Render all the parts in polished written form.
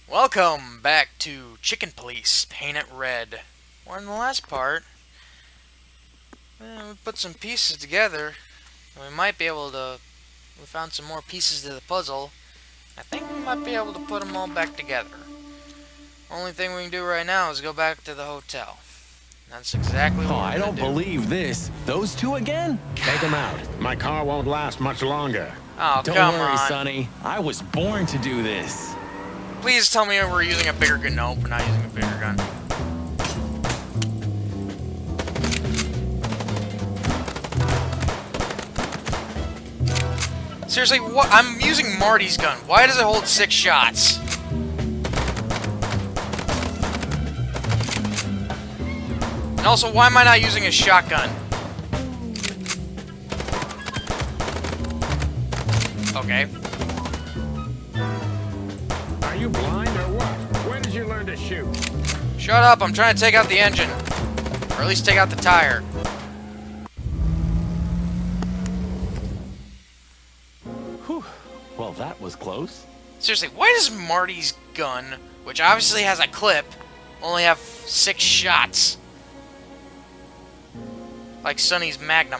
Welcome back to Chicken Police Paint It Red. We're in the last part. We put some pieces together. We might be able to. We found some more pieces to the puzzle. I think we might be able to put them all back together. Only thing we can do right now is go back to the hotel. That's exactly what Oh, we're I gonna don't do. believe this. Those two again? Take them out. My car won't last much longer. Oh, Don't come worry, on. Sonny. I was born to do this. Please tell me we're using a bigger gun. Nope, we're not using a bigger gun. Seriously, what? I'm using Marty's gun. Why does it hold 6 shots? And also, why am I not using a shotgun? Okay. Are you blind or what? When did you learn to shoot? Shut up, I'm trying to take out the engine. Or at least take out the tire. Whew. Well, that was close. Seriously, why does Marty's gun, which obviously has a clip, only have 6 shots? Like Sonny's Magnum.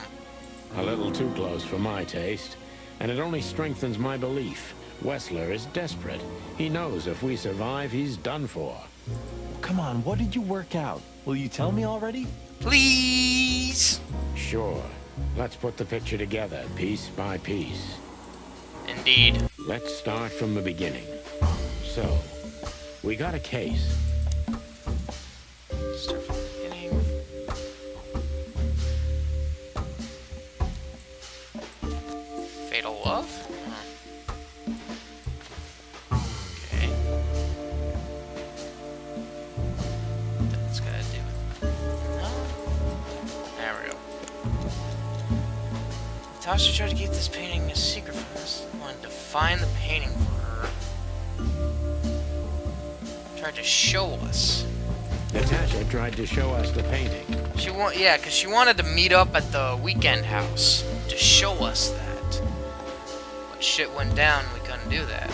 A little too close for my taste. And it only strengthens my belief. Wessler is desperate. He knows if we survive, he's done for. Come on, what did you work out? Will you tell me already? Please! Sure. Let's put the picture together, piece by piece. Indeed. Let's start from the beginning. So, we got a case. Start from the beginning. Fatal Love? Okay. That's gotta do it. No? There we go. Natasha tried to keep this painting a secret from us. Wanted to find the painting for her. Tried to show us. Natasha tried to show us the painting. Yeah, because she wanted to meet up at the weekend house to show us that. But shit went down, we couldn't do that.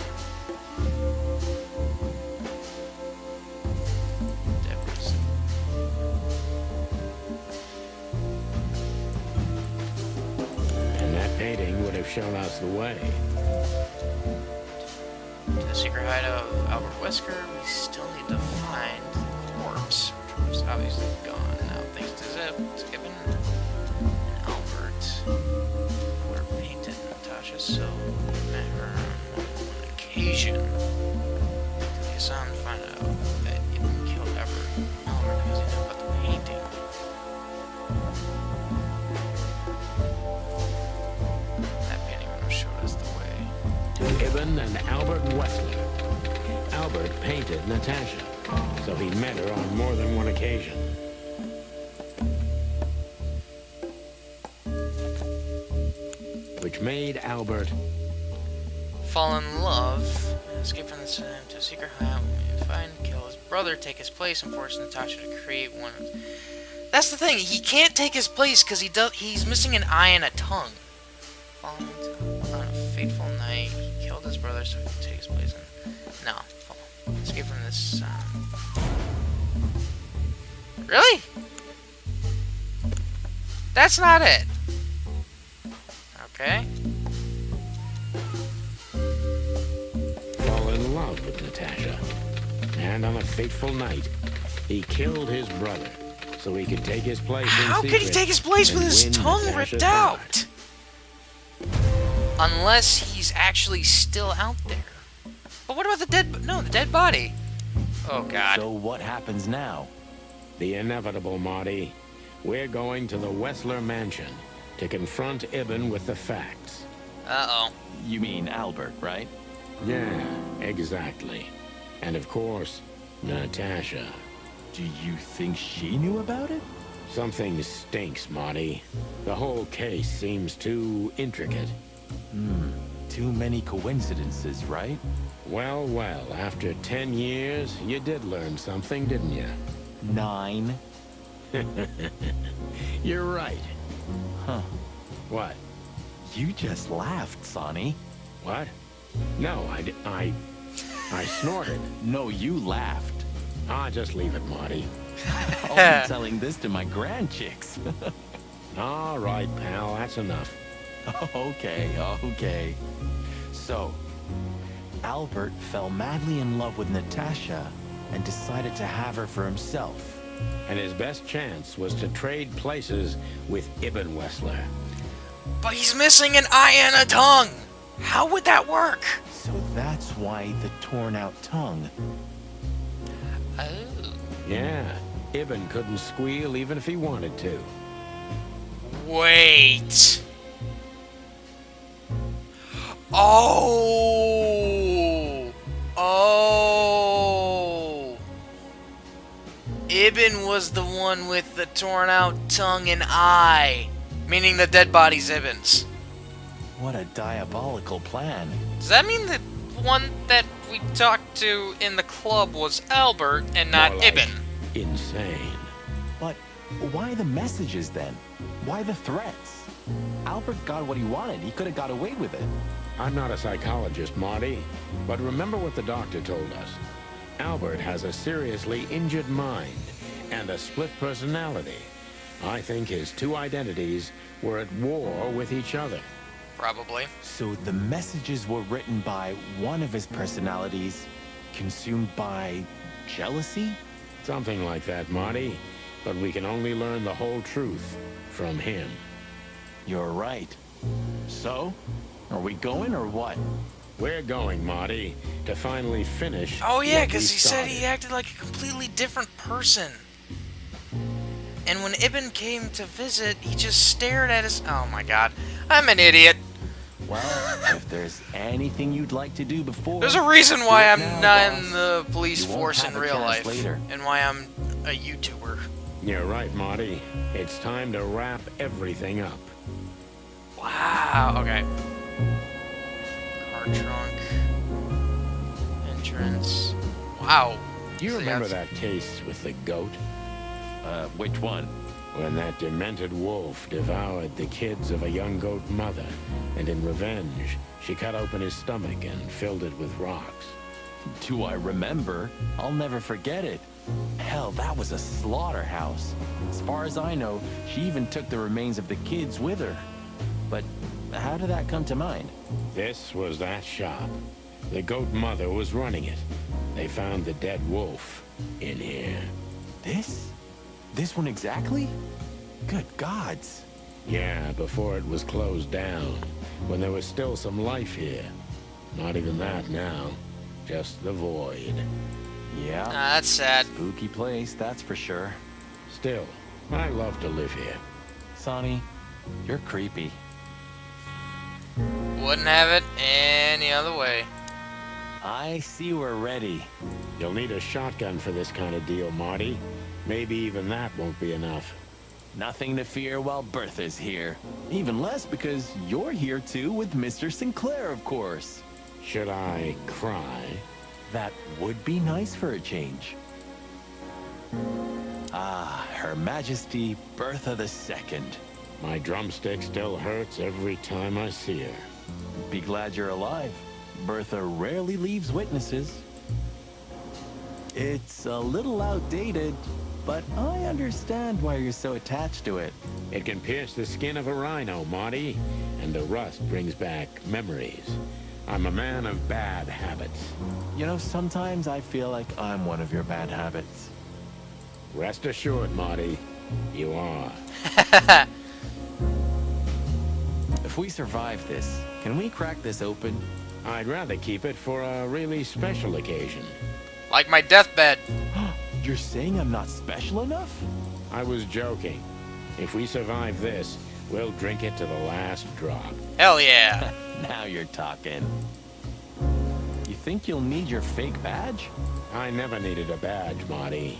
And that painting would have shown us the way. To the secret hideout of Albert Wesker, we still need to find the corpse, which was obviously gone now thanks to Zip, Gibbon, and Albert. Were painted Natasha, so we met her on one occasion. The son find out that Gibbon killed Albert because he knew about the painting. That painting would have showed us the way. To Ibn and Albert Wessler. Albert painted Natasha, so he met her on more than one occasion. Which made Albert Fall in love, escape from the to a secret hideout, find, kill his brother, take his place, and force Natasha to create one of. That's the thing. He can't take his place because he's missing an eye and a tongue. Falling on a fateful night, he killed his brother so he could take his place. No, escape from this. Really? That's not it. Okay. fall in love with Natasha. And on a fateful night, he killed his brother so he could take his place in How could he secret take his place with and his win tongue Natasha's ripped heart. out? Unless he's actually still out there. But what about the dead... No, the dead body. Oh, God. So what happens now? The inevitable, Marty. We're going to the Wessler mansion to confront Ibn with the facts. Uh-oh. You mean Albert, right? Yeah, exactly. And of course, Natasha. Do you think she knew about it? Something stinks, Marty. The whole case seems too intricate. Too many coincidences, right? Well, well, after 10 years, you did learn something, didn't you? 9. You're right. Huh. What? You just laughed, Sonny. What? No, I... I snorted. No, you laughed. Just leave it, Marty. I'll be telling this to my grandchicks. All right, pal, that's enough. Okay, okay. So, Albert fell madly in love with Natasha and decided to have her for himself. And his best chance was to trade places with Ibn Wessler. But he's missing an eye and a tongue! How would that work? So that's why the torn out tongue. Oh. Yeah, Ibn couldn't squeal even if he wanted to. Wait. Oh. Oh. Ibn was the one with the torn out tongue and eye. Meaning the dead body's Ibn's. What a diabolical plan. Does that mean the one that we talked to in the club was Albert and not More like Ibn? Insane. But why the messages then? Why the threats? Albert got what he wanted. He could have got away with it. I'm not a psychologist, Marty, but remember what the doctor told us. Albert has a seriously injured mind and a split personality. I think his two identities were at war with each other. Probably. So the messages were written by one of his personalities, consumed by jealousy? Something like that, Marty. But we can only learn the whole truth from him. You're right. So, are we going or what? We're going, Marty, to finally finish. Oh yeah, what we because he said he started. acted like a completely different person. And when Ibn came to visit, he just stared at his... Oh my god. I'm an idiot. Well, if there's anything you'd like to do before... There's a reason why do it I'm now, not boss. in the police You won't force have in a real chance life. later. And why I'm a YouTuber. You're right, Marty. It's time to wrap everything up. Wow, okay. Car trunk. Entrance. Wow. You So remember that's- that case with the goat? Which one? When that demented wolf devoured the kids of a young goat mother, and in revenge, she cut open his stomach and filled it with rocks. Do I remember? I'll never forget it. Hell, that was a slaughterhouse. As far as I know, she even took the remains of the kids with her. But how did that come to mind? This was that shop. The goat mother was running it. They found the dead wolf in here. This? This one exactly? Good gods. Yeah, before it was closed down, when there was still some life here. Not even that now. Just the void. Yeah. Ah, that's sad. Spooky place, that's for sure. Still, I love to live here. Sonny, you're creepy. Wouldn't have it any other way. I see we're ready. You'll need a shotgun for this kind of deal, Marty. Maybe even that won't be enough. Nothing to fear while Bertha's here. Even less because you're here too with Mr. Sinclair, of course. Should I cry? That would be nice for a change. Ah, Her Majesty Bertha II. My drumstick still hurts every time I see her. Be glad you're alive. Bertha rarely leaves witnesses. It's a little outdated, but I understand why you're so attached to it. It can pierce the skin of a rhino, Marty, and the rust brings back memories. I'm a man of bad habits. You know, sometimes I feel like I'm one of your bad habits. Rest assured, Marty, you are. If we survive this, can we crack this open? I'd rather keep it for a really special occasion. Like my deathbed. You're saying I'm not special enough? I was joking. If we survive this, we'll drink it to the last drop. Hell yeah. Now you're talking. You think you'll need your fake badge? I never needed a badge, Marty.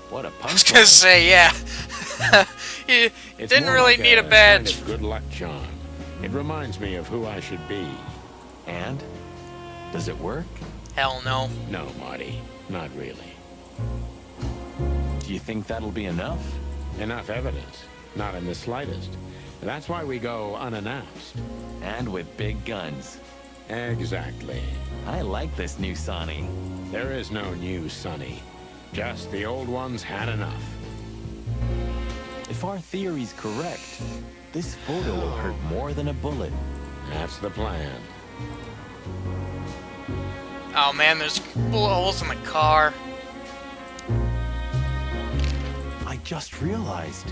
What a I was gonna punchline. say, yeah. You It's didn't more really like need a kind badge. of good luck charm. It reminds me of who I should be. And? Does it work? Hell no. No, Marty, not really. Do you think that'll be enough? Enough evidence. Not in the slightest. That's why we go unannounced. And with big guns. Exactly. I like this new Sonny. There is no new Sonny. Just the old ones had enough. If our theory's correct, this photo will hurt more than a bullet. That's the plan. Oh man, there's bullet holes in the car. I just realized.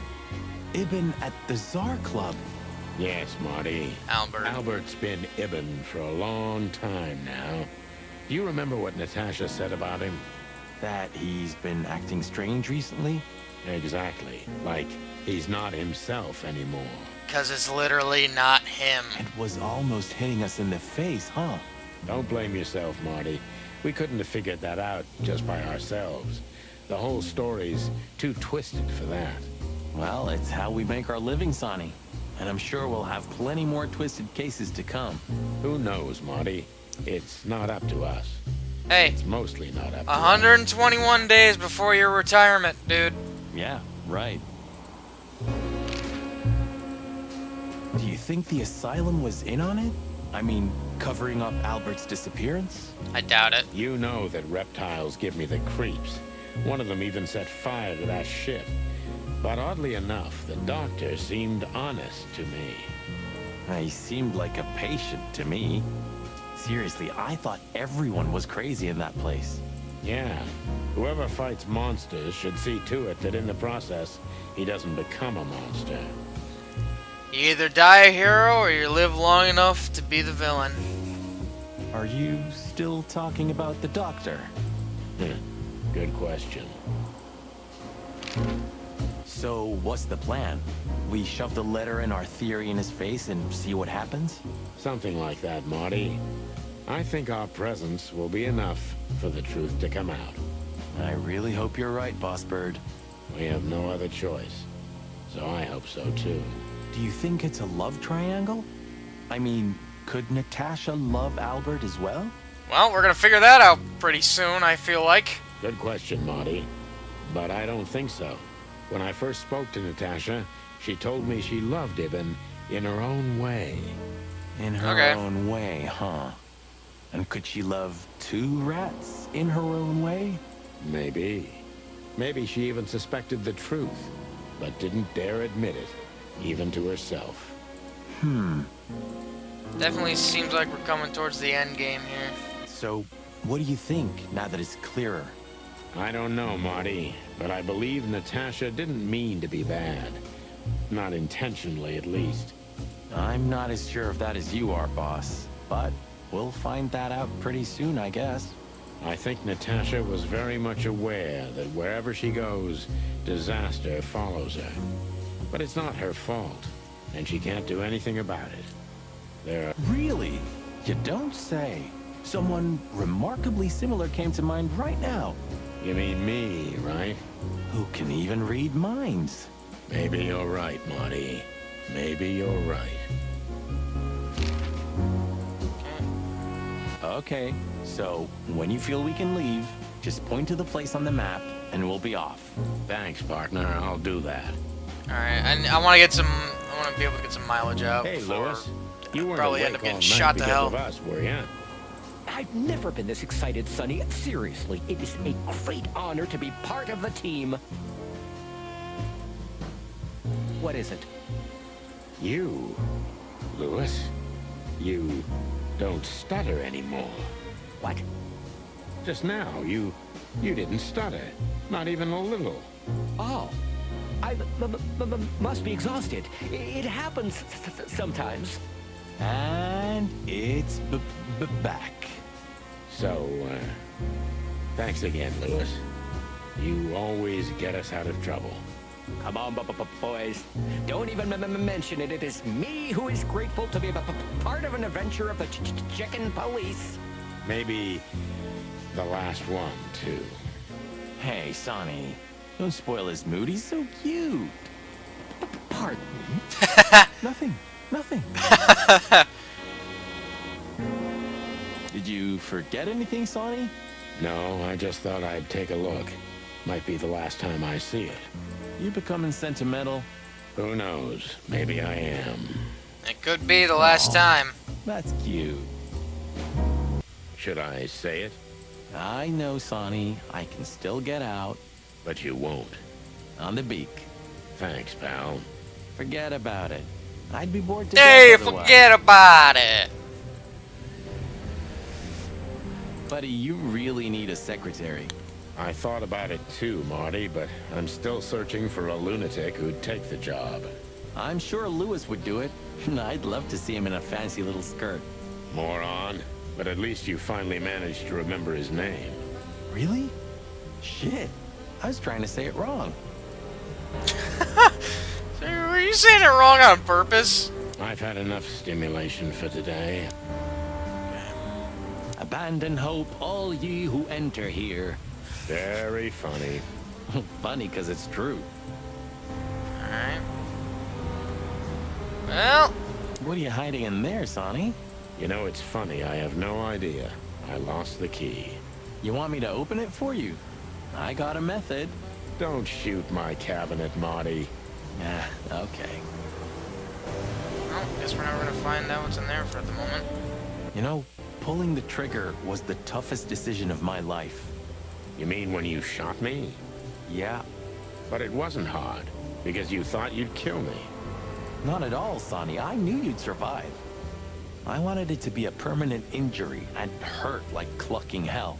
Ibn at the Tsar Club. Yes, Marty. Albert. Albert's been Ibn for a long time now. Do you remember what Natasha said about him? That he's been acting strange recently? Exactly. Like he's not himself anymore. Because it's literally not him. It was almost hitting us in the face, huh? Don't blame yourself, Marty. We couldn't have figured that out just by ourselves. The whole story's too twisted for that. Well, it's how we make our living, Sonny. And I'm sure we'll have plenty more twisted cases to come. Who knows, Marty? It's not up to us. Hey, It's mostly not up to us. 121 days before your retirement, dude. Yeah, right. Do you think the asylum was in on it? I mean, covering up Albert's disappearance? I doubt it. You know that reptiles give me the creeps. One of them even set fire to that ship. But oddly enough, the doctor seemed honest to me. He seemed like a patient to me. Seriously, I thought everyone was crazy in that place. Yeah, whoever fights monsters should see to it that in the process, he doesn't become a monster. You either die a hero or you live long enough to be the villain. Are you still talking about the doctor? Good question. So, what's the plan? We shove the letter and our theory in his face and see what happens? Something like that, Marty. I think our presence will be enough for the truth to come out. I really hope you're right, Boss Bird. We have no other choice. So I hope so, too. Do you think it's a love triangle? I mean, could Natasha love Albert as well? Well, we're gonna figure that out pretty soon, I feel like. Good question, Marty. But I don't think so. When I first spoke to Natasha, she told me she loved Ibn in her own way. In her Okay. own way, huh? And could she love two rats in her own way? Maybe. Maybe she even suspected the truth, but didn't dare admit it, even to herself. Definitely seems like we're coming towards the end game here. So, what do you think, now that it's clearer? I don't know, Marty, but I believe Natasha didn't mean to be bad. Not intentionally, at least. I'm not as sure of that as you are, boss. But we'll find that out pretty soon, I guess. I think Natasha was very much aware that wherever she goes, disaster follows her. But it's not her fault, and she can't do anything about it. There are... Really? You don't say. Someone remarkably similar came to mind right now. You mean me, right? Who can even read minds? Maybe you're right, Marty. Maybe you're right. Okay, so when you feel we can leave, just point to the place on the map and we'll be off. Thanks, partner. I'll do that. Alright, I want to get some... I want to be able to get some mileage out Hey, before... Lewis. You weren't probably awake end up all getting night shot to because hell. of us, were you? I've never been this excited, Sonny. Seriously, it is a great honor to be part of the team. What is it? You, Lewis, you don't stutter anymore. What? Just now, you didn't stutter. Not even a little. Oh. I must be exhausted. It happens sometimes. And it's back. So, thanks again, Lewis. You always get us out of trouble. Come on, boys. Don't even mention it. It is me who is grateful to be part of an adventure of the chicken police. Maybe the last one, too. Hey, Sonny, don't spoil his mood. He's so cute. Pardon? Nothing. Did you forget anything, Sonny? No, I just thought I'd take a look. Might be the last time I see it. You becoming sentimental? Who knows? Maybe I am. It could be the last time. That's cute. Should I say it? I know, Sonny. I can still get out. But you won't. On the beak. Thanks, pal. Forget about it. I'd be bored to Hey, death otherwise. forget about it. Buddy, you really need a secretary. I thought about it too, Marty, but I'm still searching for a lunatic who'd take the job. I'm sure Lewis would do it. I'd love to see him in a fancy little skirt. Moron. But at least you finally managed to remember his name. Really? Shit. I was trying to say it wrong. Were you saying it wrong on purpose? I've had enough stimulation for today. Abandon hope, all ye who enter here. Very funny. Funny because it's true. Alright. Well, What are you hiding in there, Sonny? You know, it's funny, I have no idea. I lost the key. You want me to open it for you? I got a method. Don't shoot my cabinet, Marty. Ah, okay. well, guess we're never gonna find out what's in there for the moment. You know, pulling the trigger was the toughest decision of my life. You mean when you shot me? Yeah, But it wasn't hard, because you thought you'd kill me. not at all, Sonny. I knew you'd survive. I wanted it to be a permanent injury and hurt like clucking hell.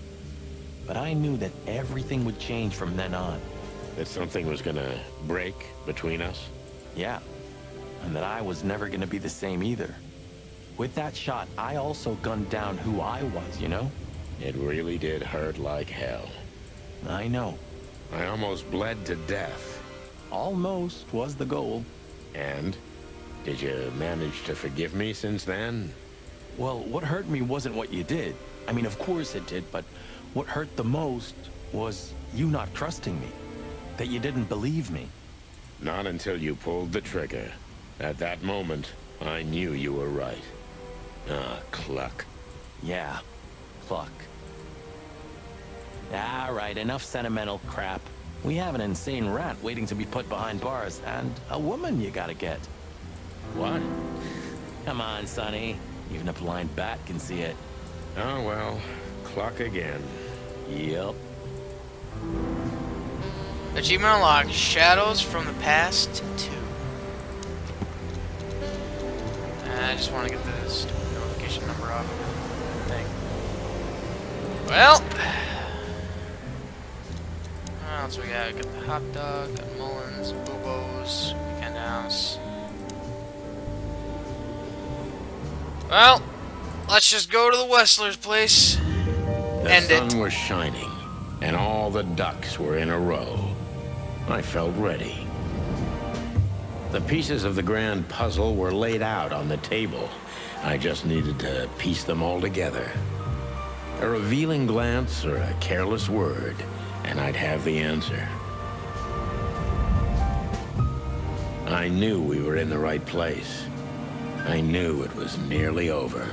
But I knew that everything would change from then on. That something was gonna break between us? Yeah, and that I was never gonna be the same either. With that shot, I also gunned down who I was, you know? It really did hurt like hell. I know. I almost bled to death. Almost was the goal. And? Did you manage to forgive me since then? Well, what hurt me wasn't what you did. I mean, of course it did, but what hurt the most was you not trusting me. That you didn't believe me. Not until you pulled the trigger. At that moment, I knew you were right. Ah, cluck. Yeah, fuck. All right, enough sentimental crap. We have an insane rat waiting to be put behind bars, and a woman you gotta get. What? Come on, Sonny. Even a blind bat can see it. Oh well, cluck again. Yep. Achievement unlocked. Shadows from the Past 2. I just want to get the stupid notification number off of the thing. Well, what else we got? Got the hot dog, got Mullins, Bobo's, Weekend House. Well, let's just go to the Wessler's place. The End it. sun was shining, and all the ducks were in a row. I felt ready. The pieces of the grand puzzle were laid out on the table. I just needed to piece them all together. A revealing glance or a careless word, and I'd have the answer. I knew we were in the right place. I knew it was nearly over.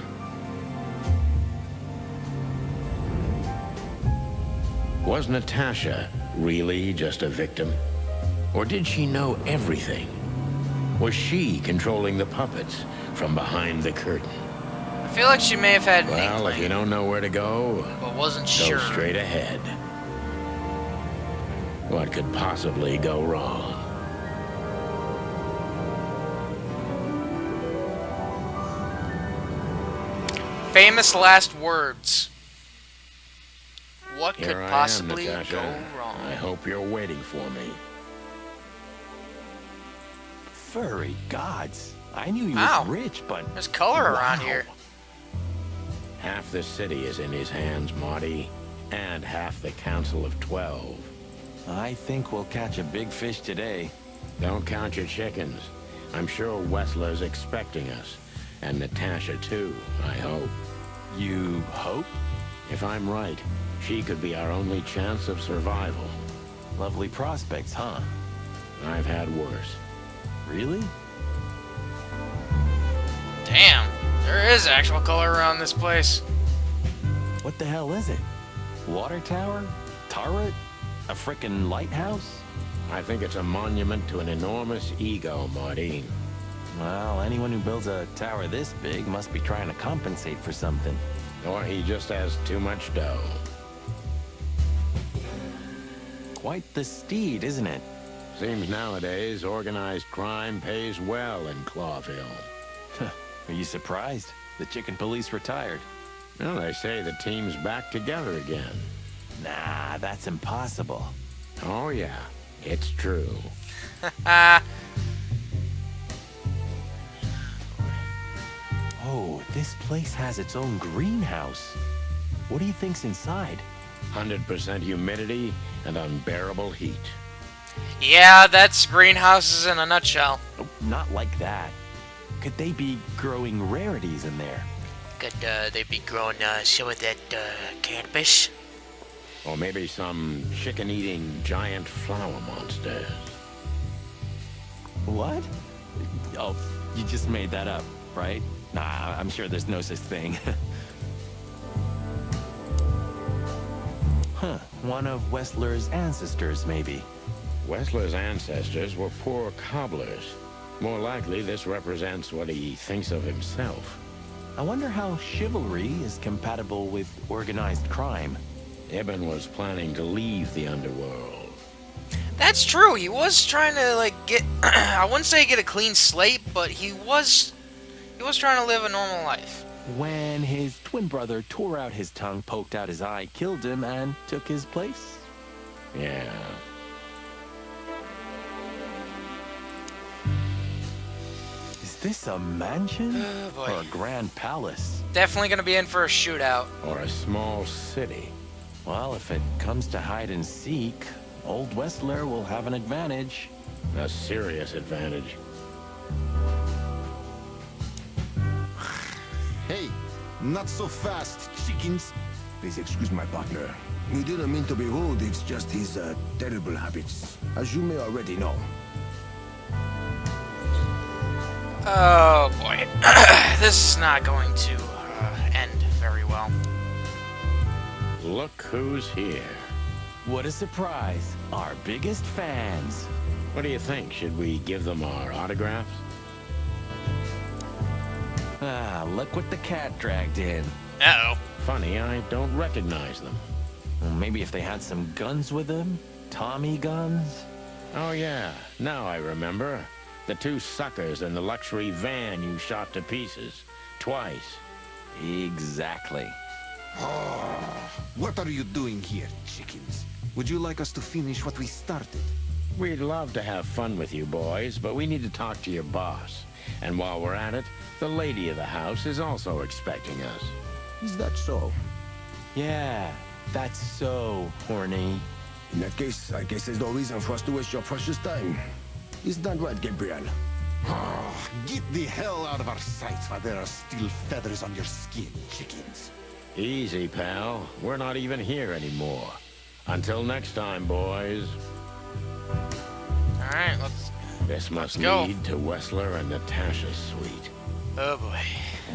Was Natasha really just a victim? Or did she know everything? Was she controlling the puppets from behind the curtain? I feel like she may have had an Well, if inkling, you don't know where to go, but wasn't go sure. straight ahead. What could possibly go wrong? Famous last words. What could Here I am, possibly Natasha. go wrong? I hope you're waiting for me. Furry gods. I knew he Wow. was rich, but... There's color around Wow. here. Half the city is in his hands, Marty, and half the Council of 12. I think we'll catch a big fish today. Don't count your chickens. I'm sure Wessler's expecting us. And Natasha, too, I hope. You hope? If I'm right, she could be our only chance of survival. Lovely prospects, huh? I've had worse. Really? Damn, there is actual color around this place. What the hell is it? Water tower? Turret? A frickin' lighthouse? I think it's a monument to an enormous ego, Marty. Well, anyone who builds a tower this big must be trying to compensate for something. Or he just has too much dough. Quite the steed, isn't it? Seems nowadays organized crime pays well in Clawville. Are you surprised? The chicken police retired. Well, they say the team's back together again. Nah, that's impossible. Oh, yeah, it's true. Oh, this place has its own greenhouse. What do you think's inside? 100% humidity and unbearable heat. Yeah, that's greenhouses in a nutshell. Oh, not like that. Could they be growing rarities in there? Could they be growing some of that cannabis? Or maybe some chicken-eating giant flower monsters. What? Oh, you just made that up, right? Nah, I'm sure there's no such thing. Huh, one of Wessler's ancestors, maybe. Wessler's ancestors were poor cobblers. More likely, this represents what he thinks of himself. I wonder how chivalry is compatible with organized crime. Ibn was planning to leave the underworld. That's true. He was trying to like get I wouldn't say get a clean slate, but he was trying to live a normal life. When his twin brother tore out his tongue, poked out his eye, killed him, and took his place. Yeah. Is this a mansion? Oh, boy. Or a grand palace? Definitely gonna be in for a shootout. Or a small city. Well, if it comes to hide and seek, old Wessler will have an advantage. A serious advantage. Hey, not so fast, chickens. Please excuse my partner. He didn't mean to be rude, it's just his terrible habits, as you may already know. Oh boy. This is not going to end very well. Look who's here. What a surprise. Our biggest fans. What do you think? Should we give them our autographs? Ah, look what the cat dragged in. Uh-oh. Funny, I don't recognize them. Well, maybe if they had some guns with them? Tommy guns? Oh yeah, now I remember. The two suckers in the luxury van you shot to pieces. Twice. Exactly. What are you doing here, chickens? Would you like us to finish what we started? We'd love to have fun with you boys, but we need to talk to your boss. And while we're at it, the lady of the house is also expecting us. Is that so? Yeah, that's so horny. In that case, I guess there's no reason for us to waste your precious time. Is that right, Gabriel? Get the hell out of our sights while there are still feathers on your skin, chickens. Easy, pal. We're not even here anymore. Until next time, boys. Alright, let's This must go. lead to Wessler and Natasha's suite. oh boy.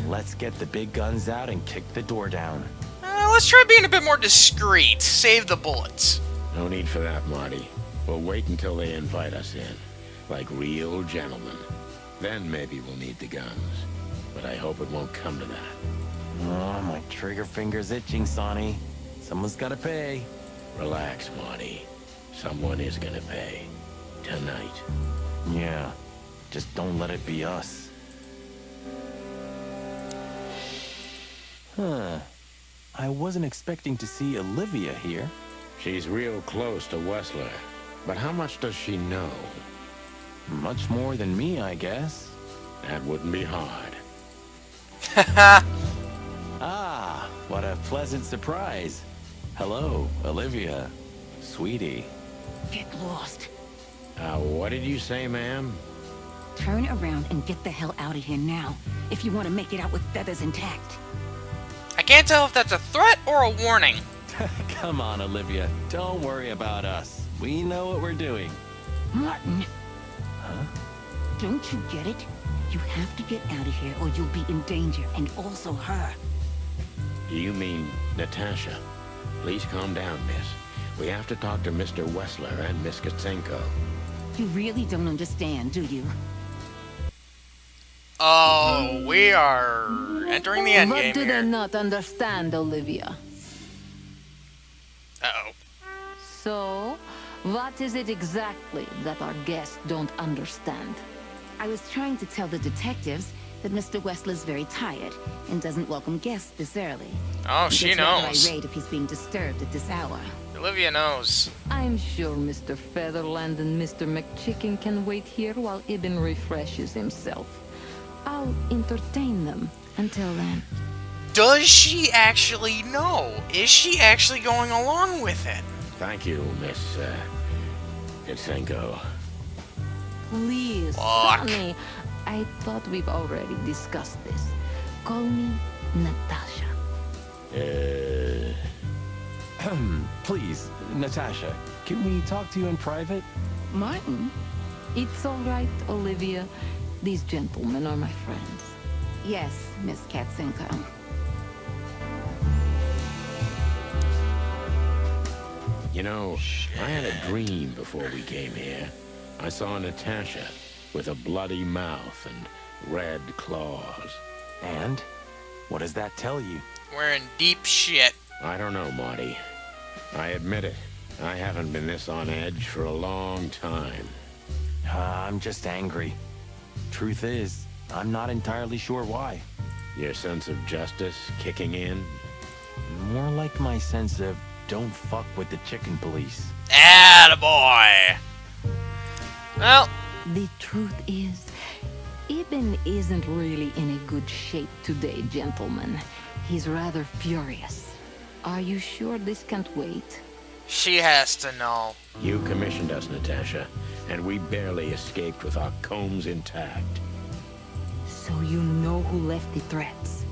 Let's get the big guns out and kick the door down. Let's try being a bit more discreet. Save the bullets. No need for that, Marty. We'll wait until they invite us in. Like real gentlemen. Then maybe we'll need the guns. But I hope it won't come to that. Oh, my trigger finger's itching, Sonny. Someone's gotta pay. Relax, Marty. Someone is gonna pay. Tonight. Yeah, just don't let it be us. Huh. I wasn't expecting to see Olivia here. She's real close to Wessler. But how much does she know? Much more than me, I guess. That wouldn't be hard. Ah, what a pleasant surprise. Hello, Olivia. Sweetie. Get lost. What did you say, ma'am? Turn around and get the hell out of here now, if you want to make it out with feathers intact. I can't tell if that's a threat or a warning. Come on, Olivia. Don't worry about us. We know what we're doing. Martin. Huh? Don't you get it? You have to get out of here or you'll be in danger, and also her. Do you mean Natasha? Please calm down, miss. We have to talk to Mr. Wessler and Miss Katsenko. You really don't understand, do you? Oh, we are entering the end What game do they here. not understand, Olivia? Uh-oh. So, what is it exactly that our guests don't understand? I was trying to tell the detectives that Mr. Wessler's very tired and doesn't welcome guests this early. Oh, He she gets rather knows. irate if he's being disturbed at this hour. Olivia knows. I'm sure Mr. Featherland and Mr. McChicken can wait here while Ibn refreshes himself. I'll entertain them until then. Does she actually know? Is she actually going along with it? Thank you, Miss, Itzenko. Please, Fuck. Sonny. I thought we've already discussed this. Call me Natasha. Please, Natasha, can we talk to you in private? Martin? It's all right, Olivia. These gentlemen are my friends. Yes, Miss Katzenko. You know, I had a dream before we came here. I saw Natasha with a bloody mouth and red claws. And? What does that tell you? We're in deep shit. I don't know, Marty. I admit it. I haven't been this on edge for a long time. I'm just angry. Truth is, I'm not entirely sure why. Your sense of justice kicking in? More like my sense of don't fuck with the chicken police. Attaboy! Well, The truth is, Ibn isn't really in a good shape today, gentlemen. He's rather furious. Are you sure this can't wait? she has to know. You commissioned us, Natasha, and we barely escaped with our combs intact. So you know who left the threats?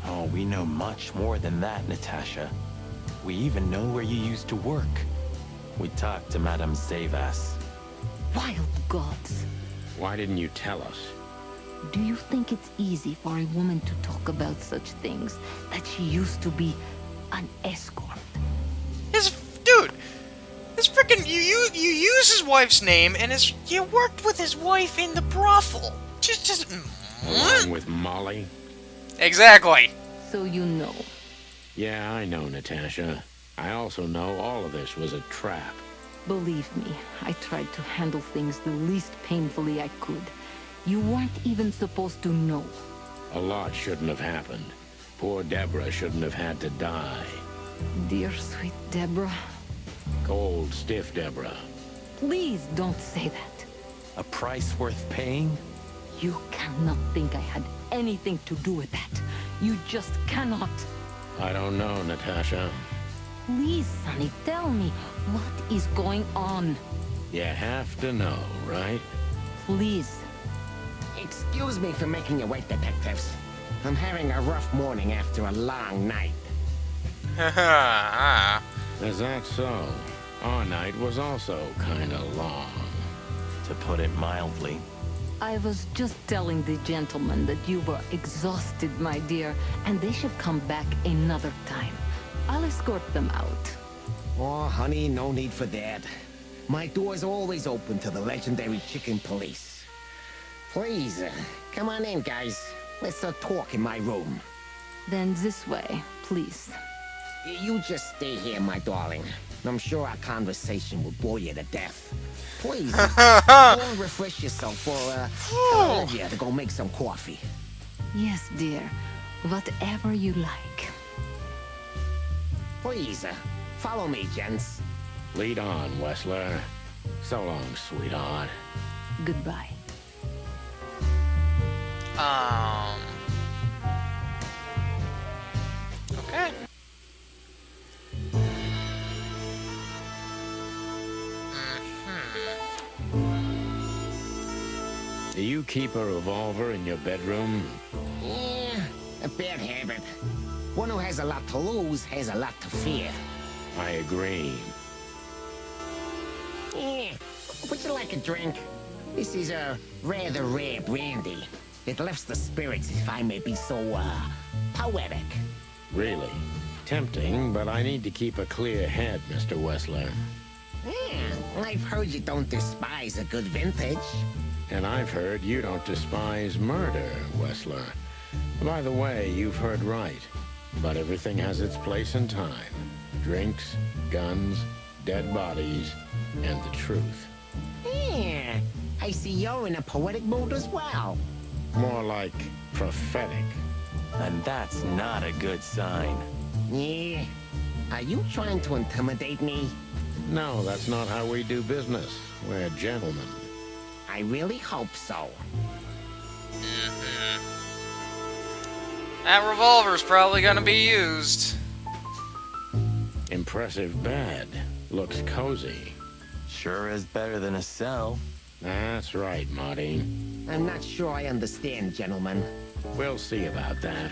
Oh, we know much more than that, Natasha. We even know where you used to work. We talked to Madame Zavas. Wild gods! Why didn't you tell us? Do you think it's easy for a woman to talk about such things? That she used to be an escort? This frickin' you use his wife's name and you worked with his wife in the brothel. Just Along with Molly? exactly. So you know. Yeah, I know, Natasha. I also know all of this was a trap. Believe me, I tried to handle things the least painfully I could. You weren't even supposed to know. A lot shouldn't have happened. Poor Deborah shouldn't have had to die. Dear sweet Deborah, Cold, stiff Deborah. please don't say that. A price worth paying? You cannot think I had anything to do with that. You just cannot. I don't know, Natasha. Please, Sonny, tell me, what is going on? You have to know, right? Please. Excuse me for making you wait, detectives. I'm having a rough morning after a long night. Haha. Is that so? Our night was also kinda long. To put it mildly. I was just telling the gentleman that you were exhausted, my dear, and they should come back another time. I'll escort them out. Oh, honey, no need for that. My door's always open to the legendary chicken police. Please, come on in, guys. Let's talk in my room. Then this way, please. You just stay here, my darling. I'm sure our conversation will bore you to death. Please, go and refresh yourself or tell Olivia to go make some coffee. Yes, dear. Whatever you like. Please, follow me, gents. Lead on, Wessler. So long, sweetheart. Goodbye. Okay. Do you keep a revolver in your bedroom? Yeah, a bad habit. One who has a lot to lose has a lot to fear. I agree. Yeah, would you like a drink? This is a rather rare brandy. It lifts the spirits, if I may be so, poetic. Really? Tempting, but I need to keep a clear head, Mr. Wessler. Yeah, I've heard you don't despise a good vintage. And I've heard you don't despise murder, Wessler. By the way, you've heard right. But everything has its place and time. Drinks, guns, dead bodies, and the truth. Yeah, I see you're in a poetic mood as well. More like prophetic. And that's not a good sign. Yeah, are you trying to intimidate me? No, that's not how we do business. We're gentlemen. I really hope so. That revolver's probably gonna be used. Impressive bed. Looks cozy. Sure is better than a cell. That's right, Marty. I'm not sure I understand, gentlemen. We'll see about that.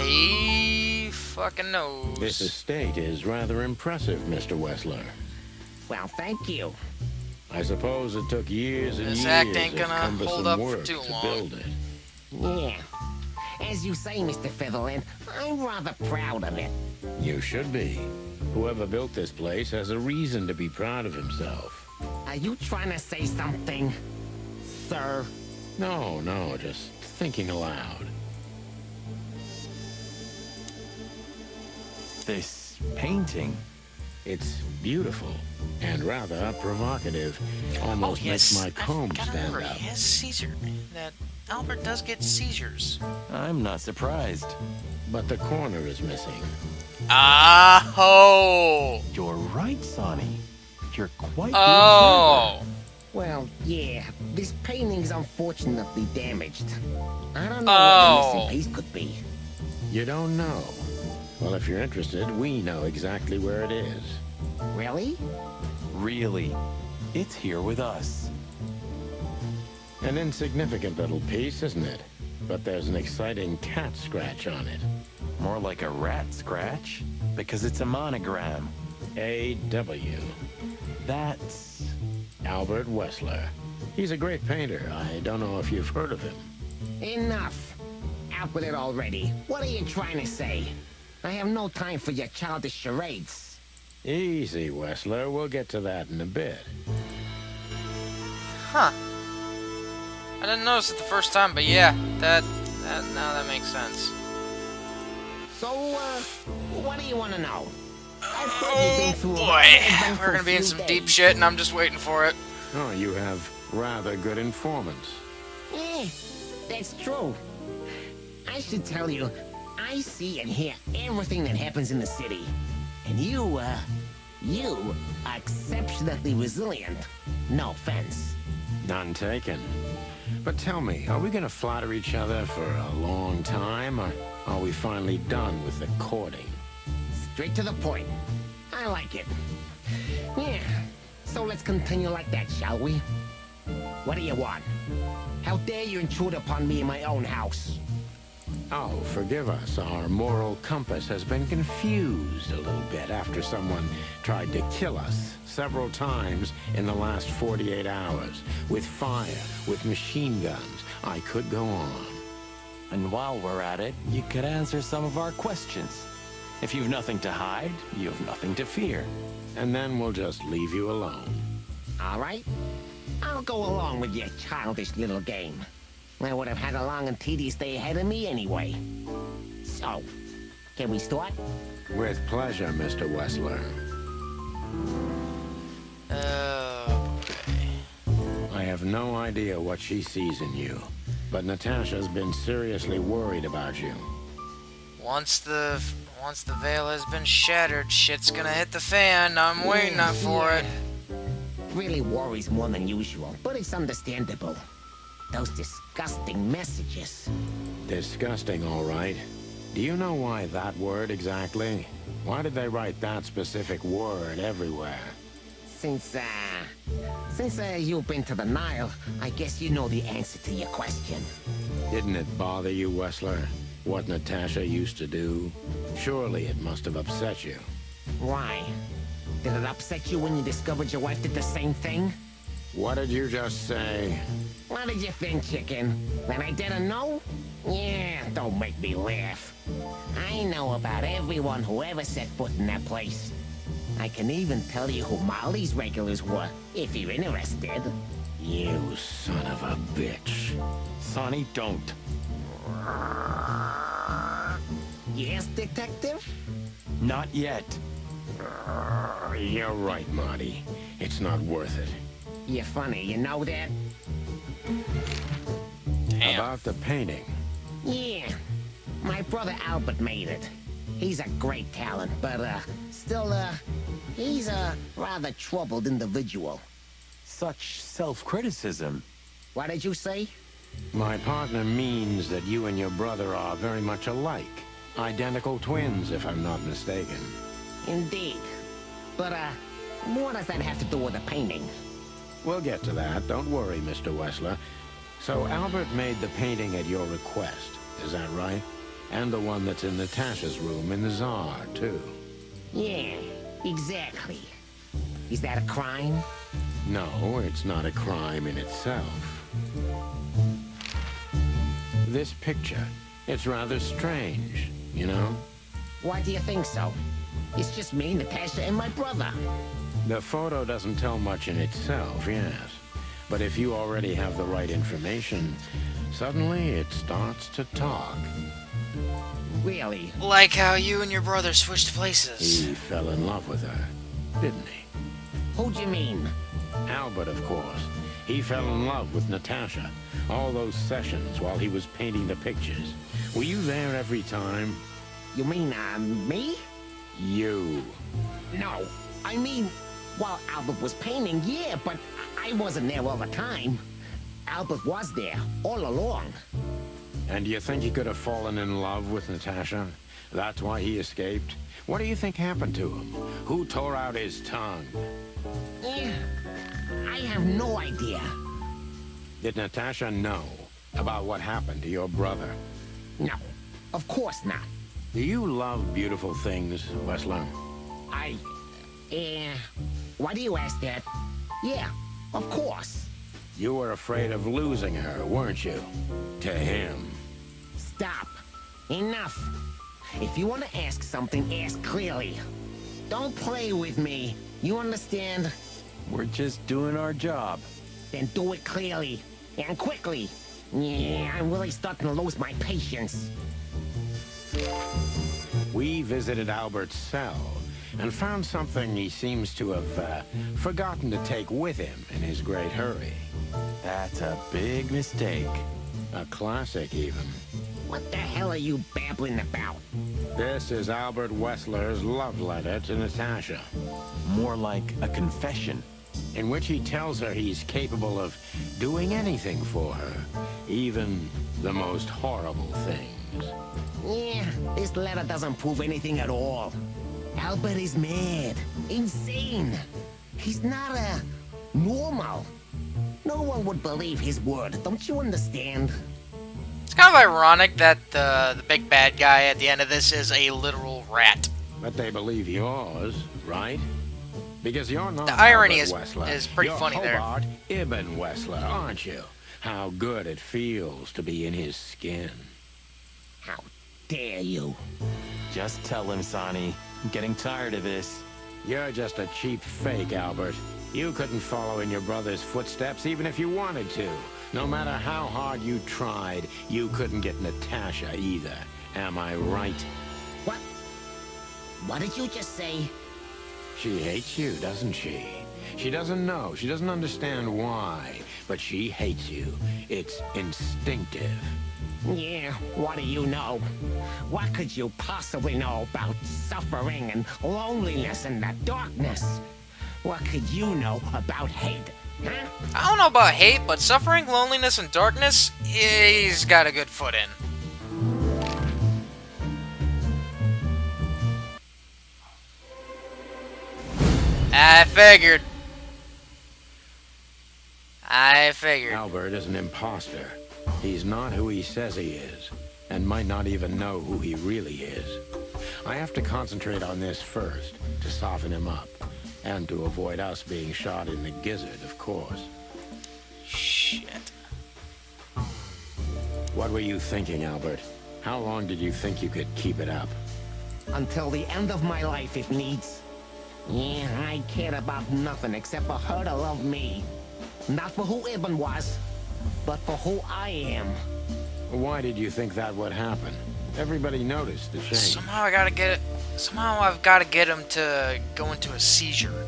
He fucking knows. This estate is rather impressive, Mr. Wessler. Well, thank you. I suppose it took years and This years act ain't of gonna cumbersome hold up for work too to long. build it. Yeah. As you say, Mr. Featherland, I'm rather proud of it. You should be. Whoever built this place has a reason to be proud of himself. Are you trying to say something, sir? No, just thinking aloud. This painting. It's beautiful and rather provocative. Almost makes my comb I gotta stand remember, up. he has seizure. That Albert does get seizures. I'm not surprised. But the corner is missing. Oh! You're right, Sonny. You're quite the Oh! Well, yeah, this painting's unfortunately damaged. I don't know Oh. where the missing piece could be. You don't know? Well, if you're interested, we know exactly where it is. Really? observer. Really. It's here with us. An insignificant little piece, isn't it? But there's an exciting cat scratch on it. More like a rat scratch, because it's a monogram. A.W. That's... Albert Wessler. He's a great painter. I don't know if you've heard of him. Enough. Out with it already. What are you trying to say? I have no time for your childish charades. Easy, Wessler. We'll get to that in a bit. Huh. I didn't notice it the first time, but yeah, now that makes sense. So, what do you want to know? I've heard Oh you've been through a boy, lot of eventful we're gonna be in few some days. deep shit, and I'm just waiting for it. Oh, you have rather good informants. That's true. I should tell you, I see and hear everything that happens in the city. And you are exceptionally resilient. No offense. None taken. But tell me, are we gonna flatter each other for a long time, or are we finally done with the courting? Straight to the point. I like it. Yeah, so let's continue like that, shall we? What do you want? How dare you intrude upon me in my own house? Oh, forgive us. Our moral compass has been confused a little bit after someone tried to kill us several times in the last 48 hours. With fire, with machine guns. I could go on. And while we're at it, you could answer some of our questions. If you've nothing to hide, you have nothing to fear. And then we'll just leave you alone. All right? I'll go along with your childish little game. I would have had a long and tedious day ahead of me anyway. So, can we start? With pleasure, Mr. Wessler. Okay. I have no idea what she sees in you, but Natasha's been seriously worried about you. Once the veil has been shattered, shit's gonna hit the fan. I'm waiting for it. Really worries more than usual, but it's understandable. Those disgusting messages. Disgusting, all right. Do you know why that word exactly? Why did they write that specific word everywhere? Since you've been to the Nile, I guess you know the answer to your question. Didn't it bother you, Wessler? What Natasha used to do? Surely it must have upset you. Why? Did it upset you when you discovered your wife did the same thing? What did you just say? What did you think, chicken? That I didn't know? Yeah, don't make me laugh. I know about everyone who ever set foot in that place. I can even tell you who Molly's regulars were, if you're interested. You son of a bitch. Sonny, don't. Yes, detective? Not yet. You're right, Marty. It's not worth it. You're funny, you know that? Damn. About the painting. Yeah. My brother Albert made it. He's a great talent, but, still, he's a rather troubled individual. Such self-criticism. What did you say? My partner means that you and your brother are very much alike. Identical twins, if I'm not mistaken. Indeed. But, what does that have to do with the painting? We'll get to that. Don't worry, Mr. Wessler. So Albert made the painting at your request, is that right? And the one that's in Natasha's room in the Tsar, too. Yeah, exactly. Is that a crime? No, it's not a crime in itself. This picture, it's rather strange, you know? Why do you think so? It's just me, Natasha, and my brother. The photo doesn't tell much in itself, yes. But if you already have the right information, suddenly it starts to talk. Really? Like how you and your brother switched places. He fell in love with her, didn't he? Who'd you mean? Albert, of course. He fell in love with Natasha. All those sessions while he was painting the pictures. Were you there every time? You mean, me? You. No. I mean, while Albert was painting, yeah, but I wasn't there all the time. Albert was there, all along. And do you think he could have fallen in love with Natasha? That's why he escaped? What do you think happened to him? Who tore out his tongue? Yeah, I have no idea. Did Natasha know about what happened to your brother? No, of course not. Do you love beautiful things, Wessler? Why do you ask that? Yeah, of course. You were afraid of losing her, weren't you? To him. Stop. Enough. If you want to ask something, ask clearly. Don't play with me. You understand? We're just doing our job. Then do it clearly. And quickly. Yeah, I'm really starting to lose my patience. We visited Albert's cell and found something he seems to have forgotten to take with him in his great hurry. That's a big mistake. A classic, even. What the hell are you babbling about? This is Albert Wessler's love letter to Natasha, More like a confession. in which he tells her he's capable of doing anything for her, even the most horrible things. Yeah, this letter doesn't prove anything at all. Albert is mad. Insane. He's not, normal. No one would believe his word, don't you understand? It's kind of ironic that the big bad guy at the end of this is a literal rat. But they believe yours, right? Because you're not The irony Albert Wessler. is pretty You're funny there. Hobart Ibn Wessler, aren't you? How good it feels to be in his skin. How dare you? Just tell him, Sonny. I'm getting tired of this. You're just a cheap fake, Albert. You couldn't follow in your brother's footsteps even if you wanted to. No matter how hard you tried, you couldn't get Natasha either. Am I right? What? What did you just say? She hates you, doesn't she? She doesn't know. She doesn't understand why. But she hates you. It's instinctive. Yeah, what do you know? What could you possibly know about suffering and loneliness and the darkness? What could you know about hate, huh? I don't know about hate, but suffering, loneliness, and darkness, he's got a good foot in. I figured. Albert is an imposter. He's not who he says he is, and might not even know who he really is. I have to concentrate on this first, to soften him up, and to avoid us being shot in the gizzard, of course. Shit. What were you thinking, Albert? How long did you think you could keep it up? Until the end of my life, if needs. Yeah, I cared about nothing except for her to love me. Not for who Ibn was, but for who I am. Why did you think that would happen? Everybody noticed the change. Somehow I've got to get him to go into a seizure.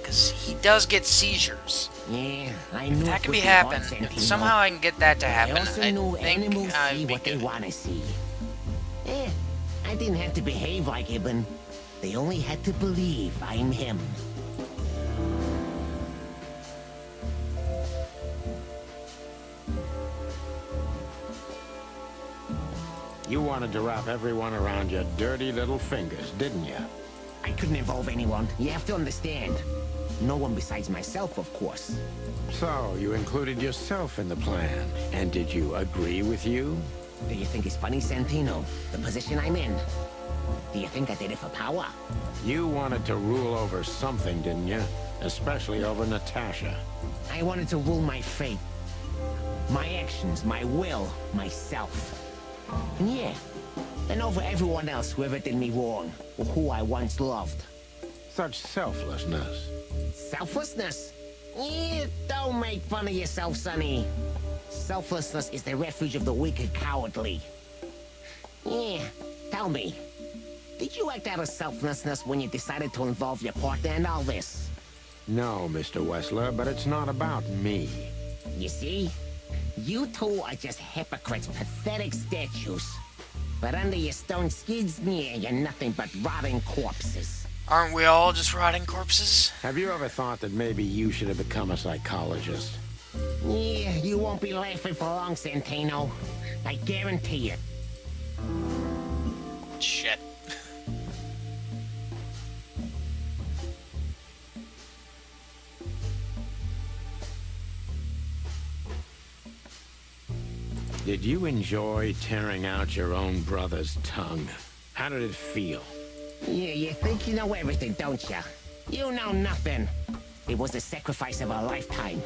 Because he does get seizures. Yeah, I knew That it could would be hard, happen. If Santino. somehow I can get that to happen, I also I knew think animals I'd see be what they good. want to see. I didn't have to behave like Ibn. They only had to believe I'm him. You wanted to wrap everyone around your dirty little fingers, didn't you? I couldn't involve anyone. You have to understand. No one besides myself, of course. So, you included yourself in the plan. And did you agree with you? Do you think it's funny, Santino? The position I'm in? Do you think I did it for power? You wanted to rule over something, didn't you? Especially over Natasha. I wanted to rule my fate. My actions, my will, myself. And yeah, and over everyone else who ever did me wrong, or who I once loved. Such selflessness. Selflessness? Don't make fun of yourself, Sonny. Selflessness is the refuge of the weak and cowardly. Tell me, did you act out of selflessness when you decided to involve your partner in all this? No, Mr. Wessler, but it's not about me. You see? You two are just hypocrites, pathetic statues. But under your stone skids, you're nothing but rotting corpses. Aren't we all just rotting corpses? Have you ever thought that maybe you should have become a psychologist? Yeah, you won't be laughing for long, Santino. I guarantee it. Shit. Did you enjoy tearing out your own brother's tongue? How did it feel? Yeah, you think you know everything, don't you? You know nothing. It was the sacrifice of a lifetime.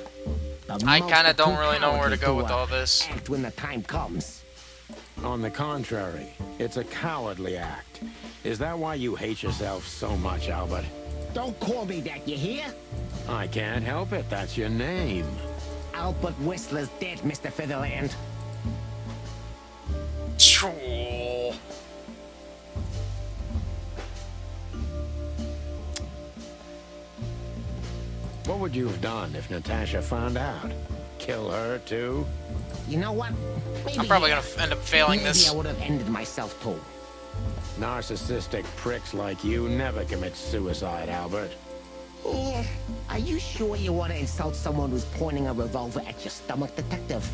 But I most kind are of don't too really know where to cowardly go with all this. Act when the time comes. On the contrary, it's a cowardly act. Is that why you hate yourself so much, Albert? Don't call me that, you hear? I can't help it. That's your name. Albert Whistler's dead, Mr. Featherland. Troll. What would you have done if Natasha found out? Kill her, too? You know what? Maybe I'm probably gonna end up failing maybe this. I would have ended myself too. Narcissistic pricks like you never commit suicide, Albert. Yeah. Are you sure you want to insult someone who's pointing a revolver at your stomach, detective?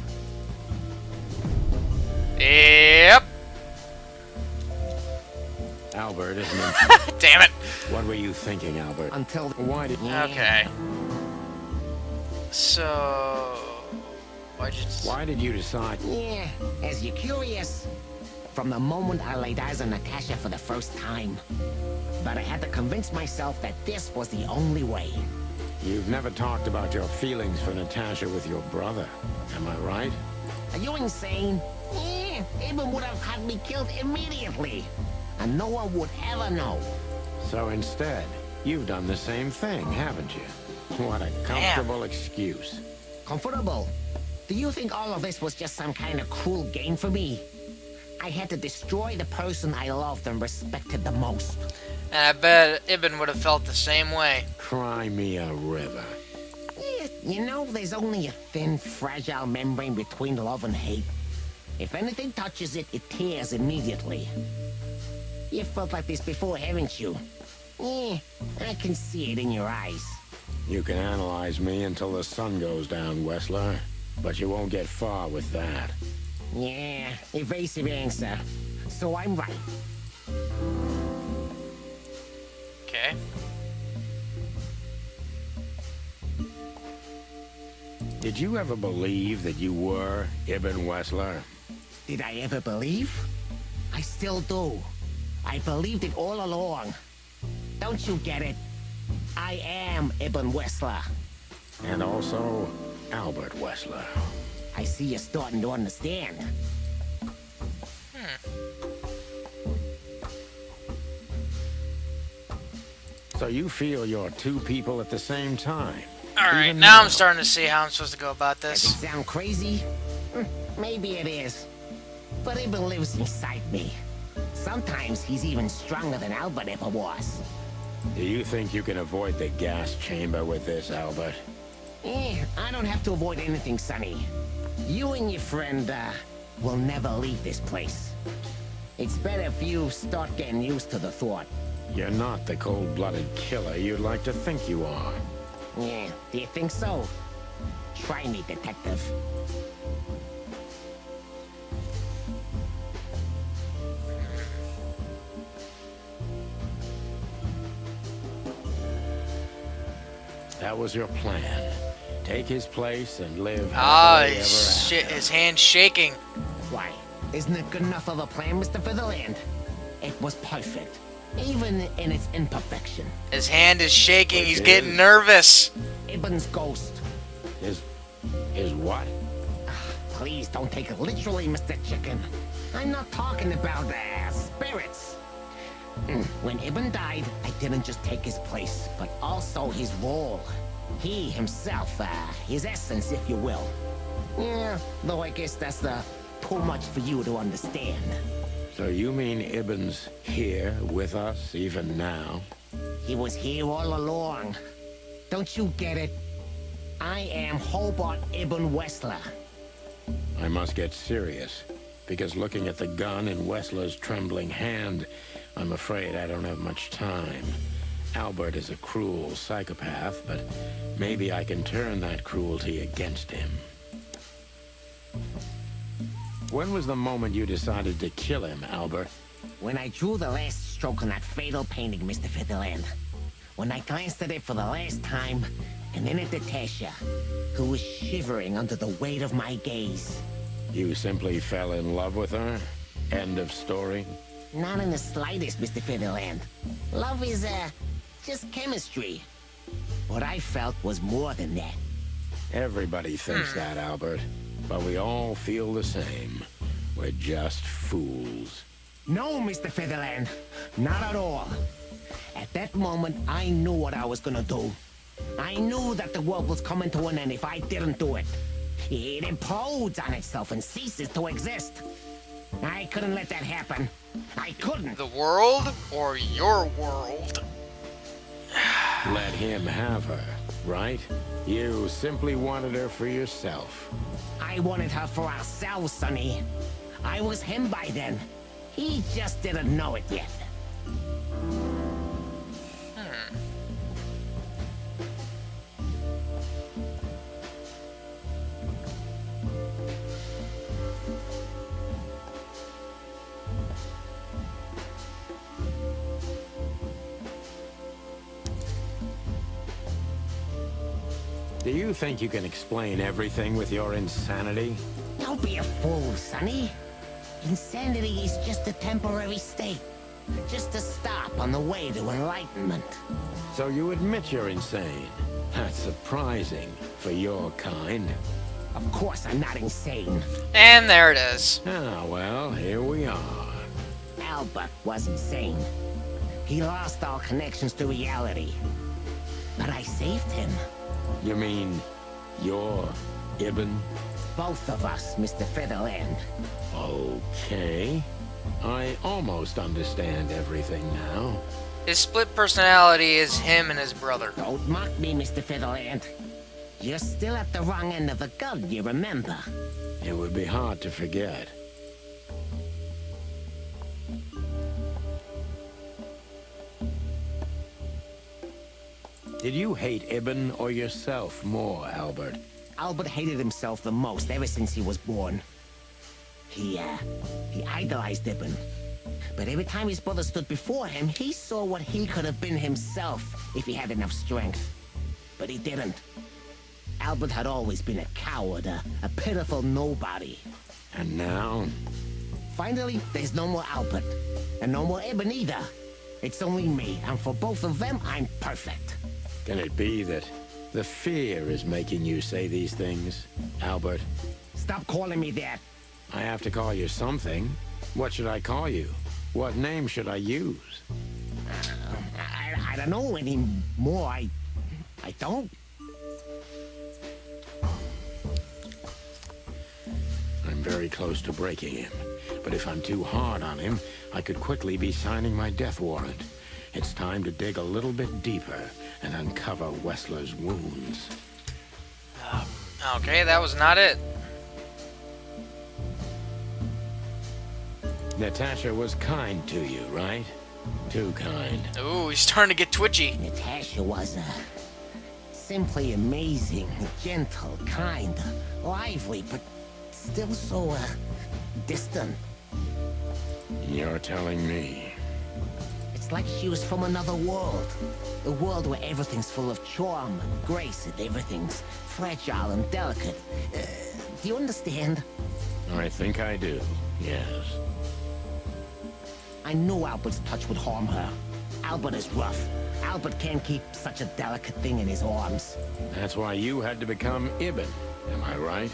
Yep. Albert isn't in... Damn it. What were you thinking, Albert? Until... Why did... Okay. So... Why did you decide... Yeah, as you're curious. From the moment I laid eyes on Natasha for the first time. But I had to convince myself that this was the only way. You've never talked about your feelings for Natasha with your brother. Am I right? Are you insane? Yeah, Ibn would have had me killed immediately. And no one would ever know. So instead, you've done the same thing, haven't you? What a comfortable excuse. Comfortable? Do you think all of this was just some kind of cruel game for me? I had to destroy the person I loved and respected the most. And I bet Ibn would have felt the same way. Cry me a river. Yeah, you know, there's only a thin, fragile membrane between love and hate. If anything touches it, it tears immediately. You felt like this before, haven't you? Yeah, I can see it in your eyes. You can analyze me until the sun goes down, Wessler. But you won't get far with that. Yeah, evasive answer. So I'm right. Okay. Did you ever believe that you were Ibn Wessler? Did I ever believe? I still do. I believed it all along. Don't you get it? I am Ibn Wessler. And also, Albert Wessler. I see you're starting to understand. So you feel you're two people at the same time? Alright, Even now now. I'm starting to see how I'm supposed to go about Does this. it sound crazy? Maybe it is. But Ibn lives inside me. Sometimes he's even stronger than Albert ever was. Do you think you can avoid the gas chamber with this, Albert? I don't have to avoid anything, Sonny. You and your friend, will never leave this place. It's better if you start getting used to the thought. You're not the cold-blooded killer you'd like to think you are. Yeah, do you think so? Try me, detective. That was your plan. Take his place and live Ah, happily ever shit, after. his hand's shaking. Why, isn't it good enough of a plan, Mr. Featherland? It was perfect, even in its imperfection. His hand is shaking. He's It getting is. nervous. Ibn's ghost. His what? Please don't take it literally, Mr. Chicken. I'm not talking about spirits. When Ibn died, I didn't just take his place, but also his role. He himself, his essence, if you will. Yeah, though I guess that's too much for you to understand. So you mean Ibn's here with us even now? He was here all along. Don't you get it? I am Hobart Ibn Wessler. I must get serious, because looking at the gun in Wessler's trembling hand, I'm afraid I don't have much time. Albert is a cruel psychopath, but maybe I can turn that cruelty against him. When was the moment you decided to kill him, Albert? When I drew the last stroke on that fatal painting, Mr. Featherland. When I glanced at it for the last time, and then at Tasha, who was shivering under the weight of my gaze. You simply fell in love with her? End of story? Not in the slightest, Mr. Featherland. Love is, just chemistry. What I felt was more than that. Everybody thinks that, Albert. But we all feel the same. We're just fools. No, Mr. Featherland. Not at all. At that moment, I knew what I was gonna do. I knew that the world was coming to an end if I didn't do it. It implodes on itself and ceases to exist. I couldn't let that happen. I couldn't. The world or your world? Let him have her, right? You simply wanted her for yourself. I wanted her for ourselves, Sonny. I was him by then. He just didn't know it yet. Do you think you can explain everything with your insanity? Don't be a fool, Sonny. Insanity is just a temporary state. Just a stop on the way to enlightenment. So you admit you're insane. That's surprising for your kind. Of course I'm not insane. And there it is. Ah, well, here we are. Albert was insane. He lost all connections to reality. But I saved him. You mean you're Ibn? Both of us, Mr. Featherland. Okay. I almost understand everything now. His split personality is him and his brother. Don't mock me, Mr. Featherland. You're still at the wrong end of the gun, you remember? It would be hard to forget. Did you hate Ibn or yourself more, Albert? Albert hated himself the most ever since he was born. He idolized Ibn. But every time his brother stood before him, he saw what he could have been himself if he had enough strength. But he didn't. Albert had always been a coward, a pitiful nobody. And now? Finally, there's no more Albert. And no more Ibn either. It's only me, and for both of them, I'm perfect. Can it be that the fear is making you say these things, Albert? Stop calling me that. I have to call you something. What should I call you? What name should I use? I don't know anymore. I I'm I'm very close to breaking him. But if I'm too hard on him, I could quickly be signing my death warrant. It's time to dig a little bit deeper and uncover Wessler's wounds. Okay, that was not it. Natasha was kind to you, right? Too kind. Ooh, he's starting to get twitchy. Natasha was, simply amazing, gentle, kind, lively, but still so, distant. You're telling me. It's like she was from another world. A world where everything's full of charm and grace and everything's fragile and delicate. Do you understand? I think I do, yes. I knew Albert's touch would harm her. Albert is rough. Albert can't keep such a delicate thing in his arms. That's why you had to become Ibn, am I right?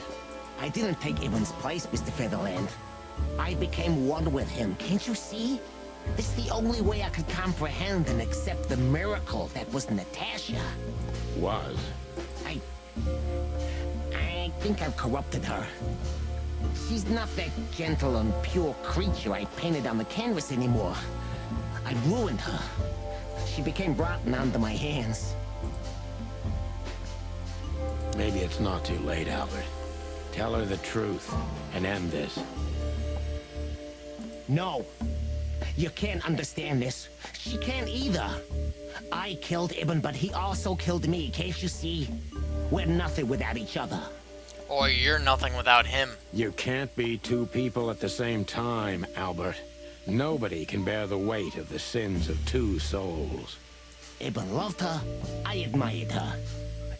I didn't take Ibn's place, Mr. Featherland. I became one with him, can't you see? It's the only way I could comprehend and accept the miracle that was Natasha. Was? I think I've corrupted her. She's not that gentle and pure creature I painted on the canvas anymore. I ruined her. She became rotten under my hands. Maybe it's not too late, Albert. Tell her the truth and end this. No. You can't understand this. She can't either. I killed Ibn, but he also killed me, can't you see? We're nothing without each other. Or you're nothing without him. You can't be two people at the same time, Albert. Nobody can bear the weight of the sins of two souls. Ibn loved her. I admired her.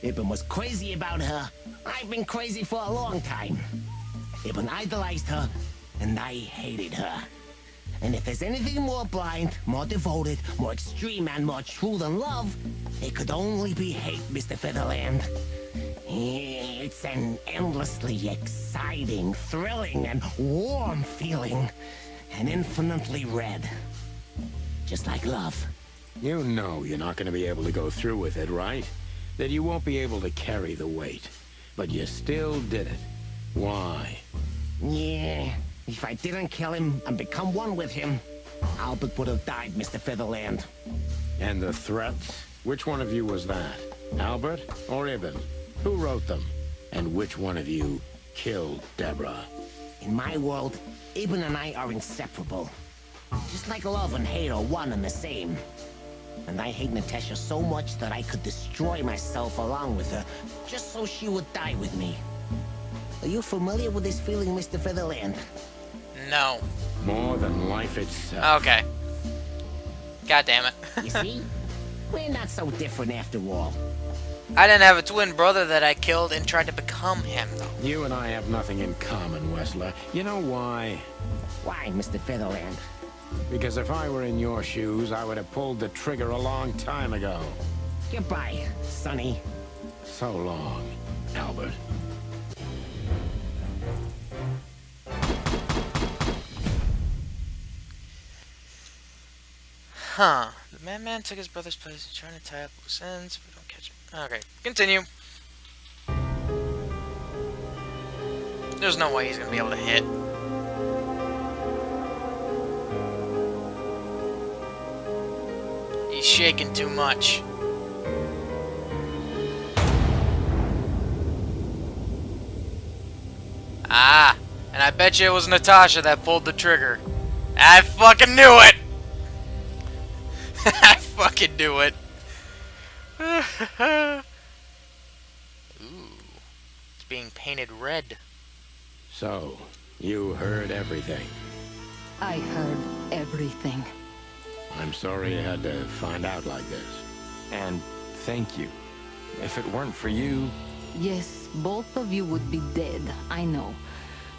Ibn was crazy about her. I've been crazy for a long time. Ibn idolized her, and I hated her. And if there's anything more blind, more devoted, more extreme, and more true than love, it could only be hate, Mr. Featherland. It's an endlessly exciting, thrilling, and warm feeling. And infinitely red. Just like love. You know you're not going to be able to go through with it, right? That you won't be able to carry the weight. But you still did it. Why? Yeah, if I didn't kill him and become one with him, Albert would have died, Mr. Featherland. And the threats? Which one of you was that? Albert or Ibn? Who wrote them? And which one of you killed Deborah? In my world, Ibn and I are inseparable. Just like love and hate are one and the same. And I hate Natasha so much that I could destroy myself along with her, just so she would die with me. Are you familiar with this feeling, Mr. Featherland? No. More than life itself. Okay. God damn it. You see? We're not so different after all. I didn't have a twin brother that I killed and tried to become him, though. You and I have nothing in common, Wessler. You know why? Why, Mr. Featherland? Because if I were in your shoes, I would have pulled the trigger a long time ago. Goodbye, Sonny. So long, Albert. Huh. The madman took his brother's place and trying to tie up loose ends if we don't catch it. Okay, continue. There's no way he's gonna be able to hit. He's shaking too much. Ah, and I bet you it was Natasha that pulled the trigger. I fucking knew it! I fucking knew it. Ooh. It's being painted red. So, you heard everything. I heard everything. I'm sorry you had to find out like this. And thank you. If it weren't for you... Yes, both of you would be dead, I know.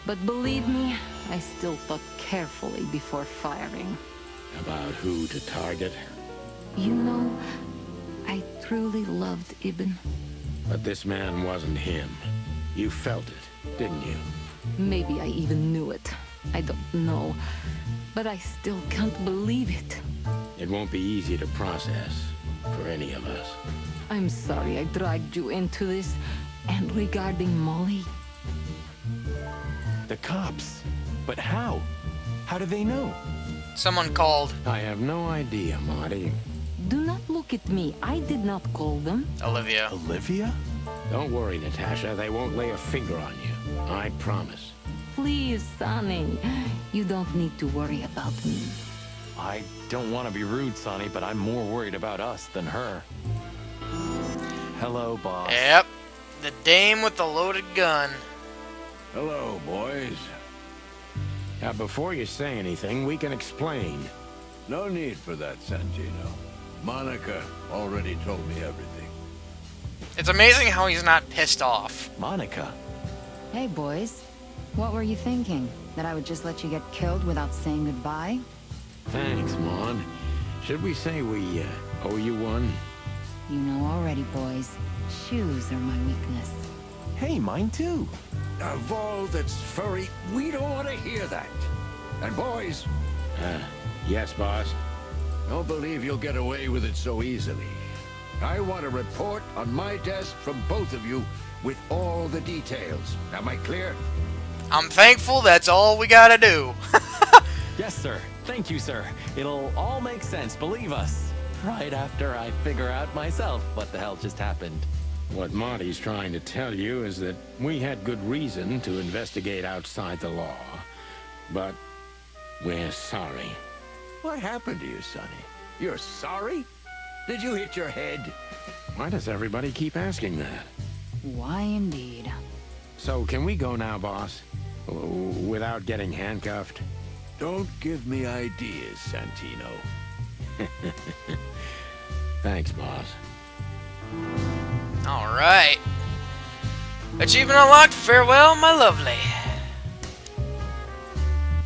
But believe me, I still thought carefully before firing. About who to target? You know, I truly loved Ibn. But this man wasn't him. You felt it, didn't you? Maybe I even knew it. I don't know. But I still can't believe it. It won't be easy to process for any of us. I'm sorry I dragged you into this. And regarding Molly... The cops. But how? How do they know? Someone called I have no idea, Marty. Do not look at me. I did not call them. Olivia. Olivia? Don't worry, Natasha. They won't lay a finger on you. I promise. Please, Sonny. You don't need to worry about me. I don't want to be rude, Sonny, but I'm more worried about us than her. Hello, boss. Yep. The dame with the loaded gun. Hello, boys. Now, before you say anything, we can explain. No need for that, Santino. Monica already told me everything. It's amazing how he's not pissed off. Monica. Hey, boys. What were you thinking? That I would just let you get killed without saying goodbye? Thanks, Mon. Should we say we owe you one? You know already, boys. Shoes are my weakness. Hey, mine too. Of all that's furry, we don't want to hear that. And boys, Yes, boss. don't believe you'll get away with it so easily. I want a report on my desk from both of you with all the details. Am I clear? I'm thankful that's all we gotta do. Yes, sir. Thank you, sir. It'll all make sense, believe us. Right after I figure out myself what the hell just happened. What Marty's trying to tell you is that we had good reason to investigate outside the law. But we're sorry. What happened to you, Sonny? You're sorry? Did you hit your head? Why does everybody keep asking that? Why indeed? So, can we go now, boss? Without getting handcuffed? Don't give me ideas, Santino. Thanks, boss. Alright. Achievement unlocked. Farewell, my lovely.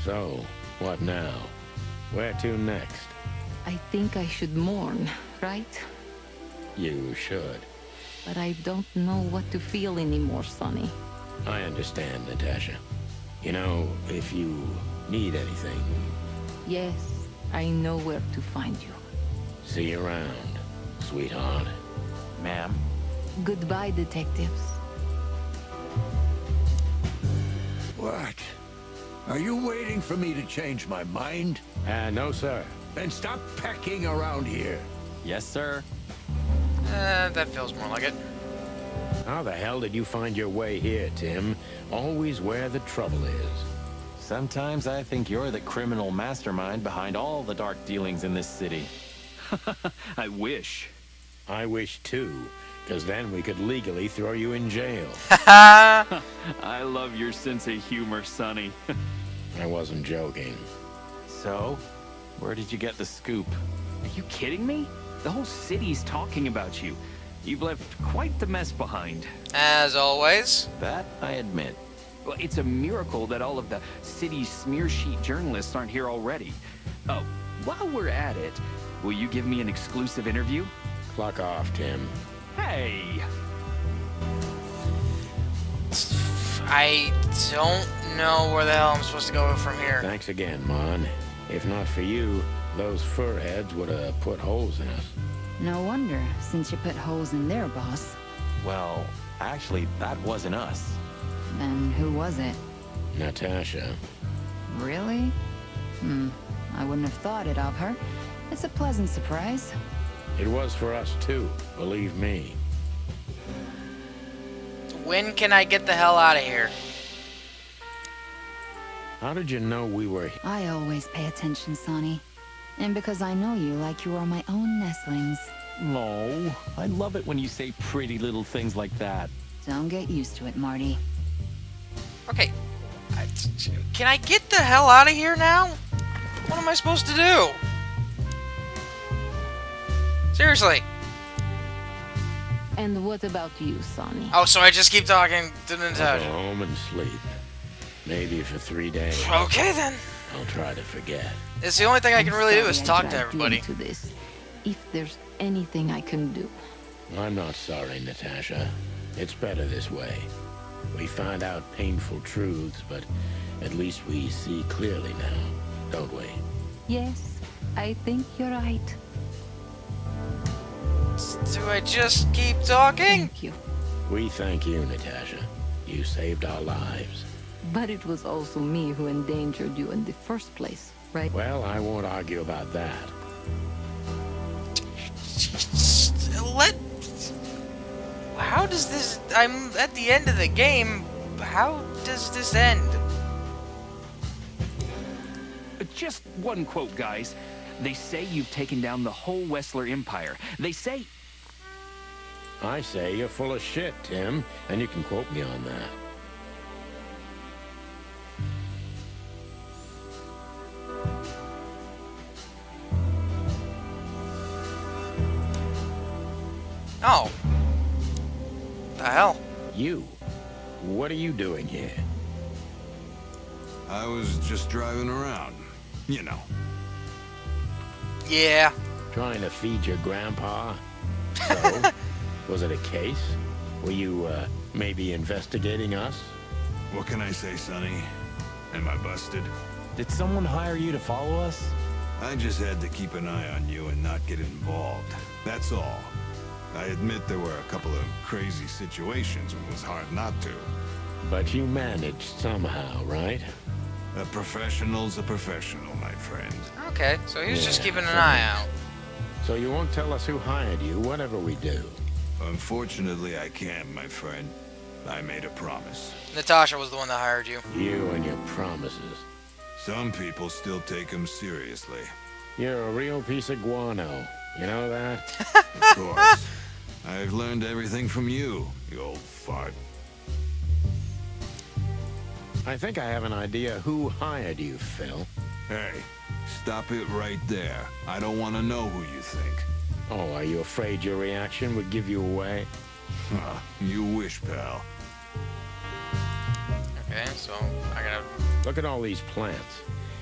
So, what now? Where to next? I think I should mourn, right? You should. But I don't know what to feel anymore, Sonny. I understand, Natasha. You know, if you need anything, Yes, I know where to find you. see you around, sweetheart. Ma'am. Goodbye, detectives. What? Are you waiting for me to change my mind? No, sir. Then stop pecking around here. Yes, sir. That feels more like it. How the hell did you find your way here, Tim? Always where the trouble is. Sometimes I think you're the criminal mastermind behind all the dark dealings in this city. I wish. I wish too, because then we could legally throw you in jail. I love your sense of humor, Sonny. I wasn't joking. So, where did you get the scoop? Are you kidding me? The whole city's talking about you. You've left quite the mess behind. As always. That I admit. Well, it's a miracle that all of the city's smear sheet journalists aren't here already. Oh, while we're at it, will you give me an exclusive interview? Clock off, Tim. Hey! I don't know where the hell I'm supposed to go from here. Thanks again, Mon. If not for you, those fur heads would have put holes in us. No wonder, since you put holes in their boss. Well, actually, that wasn't us. Then who was it? Natasha. Really? I wouldn't have thought it of her. It's a pleasant surprise. It was for us too, believe me. When can I get the hell out of here? How did you know we were here? I always pay attention, Sonny. And because I know you like you are my own nestlings. No, I love it when you say pretty little things like that. Don't get used to it, Marty. Okay. Can I get the hell out of here now? What am I supposed to do? Seriously. And what about you, Sonny? Oh, so I just keep talking to I'll go Natasha. home and sleep. Maybe for 3 days. Okay then. I'll try to forget. It's the only thing I can really do is Sorry I talk to dragged you everybody. into this. If there's anything I can do. I'm not sorry, Natasha. It's better this way. We find out painful truths, but at least we see clearly now, don't we? Yes, I think you're right. Do I just keep talking? Thank you. We thank you, Natasha. You saved our lives. But it was also me who endangered you in the first place, right? Well, I won't argue about that. Let... How does this... I'm at the end of the game. How does this end? Just one quote, guys. They say you've taken down the whole Wessler Empire. They say... I say you're full of shit, Tim, and you can quote me on that. Oh. The hell? You? What are you doing here? I was just driving around. You know. Yeah. Trying to feed your grandpa? So, was it a case? Were you, maybe investigating us? What can I say, Sonny? Am I busted? Did someone hire you to follow us? I just had to keep an eye on you and not get involved. That's all. I admit there were a couple of crazy situations. It was hard not to. But you managed somehow, right? A professional's a professional, my friend. Okay, so he was just Yeah, keeping an eye out. So you won't tell us who hired you, whatever we do? Unfortunately, I can't, my friend. I made a promise. Natasha was the one that hired you. You and your promises. Some people still take them seriously. You're a real piece of guano. You know that? Of course. I've learned everything from you, you old fart. I think I have an idea who hired you, Phil. Hey, stop it right there. I don't want to know who you think. Oh, are you afraid your reaction would give you away? Huh, you wish, pal. Okay, so I gotta... Look at all these plants.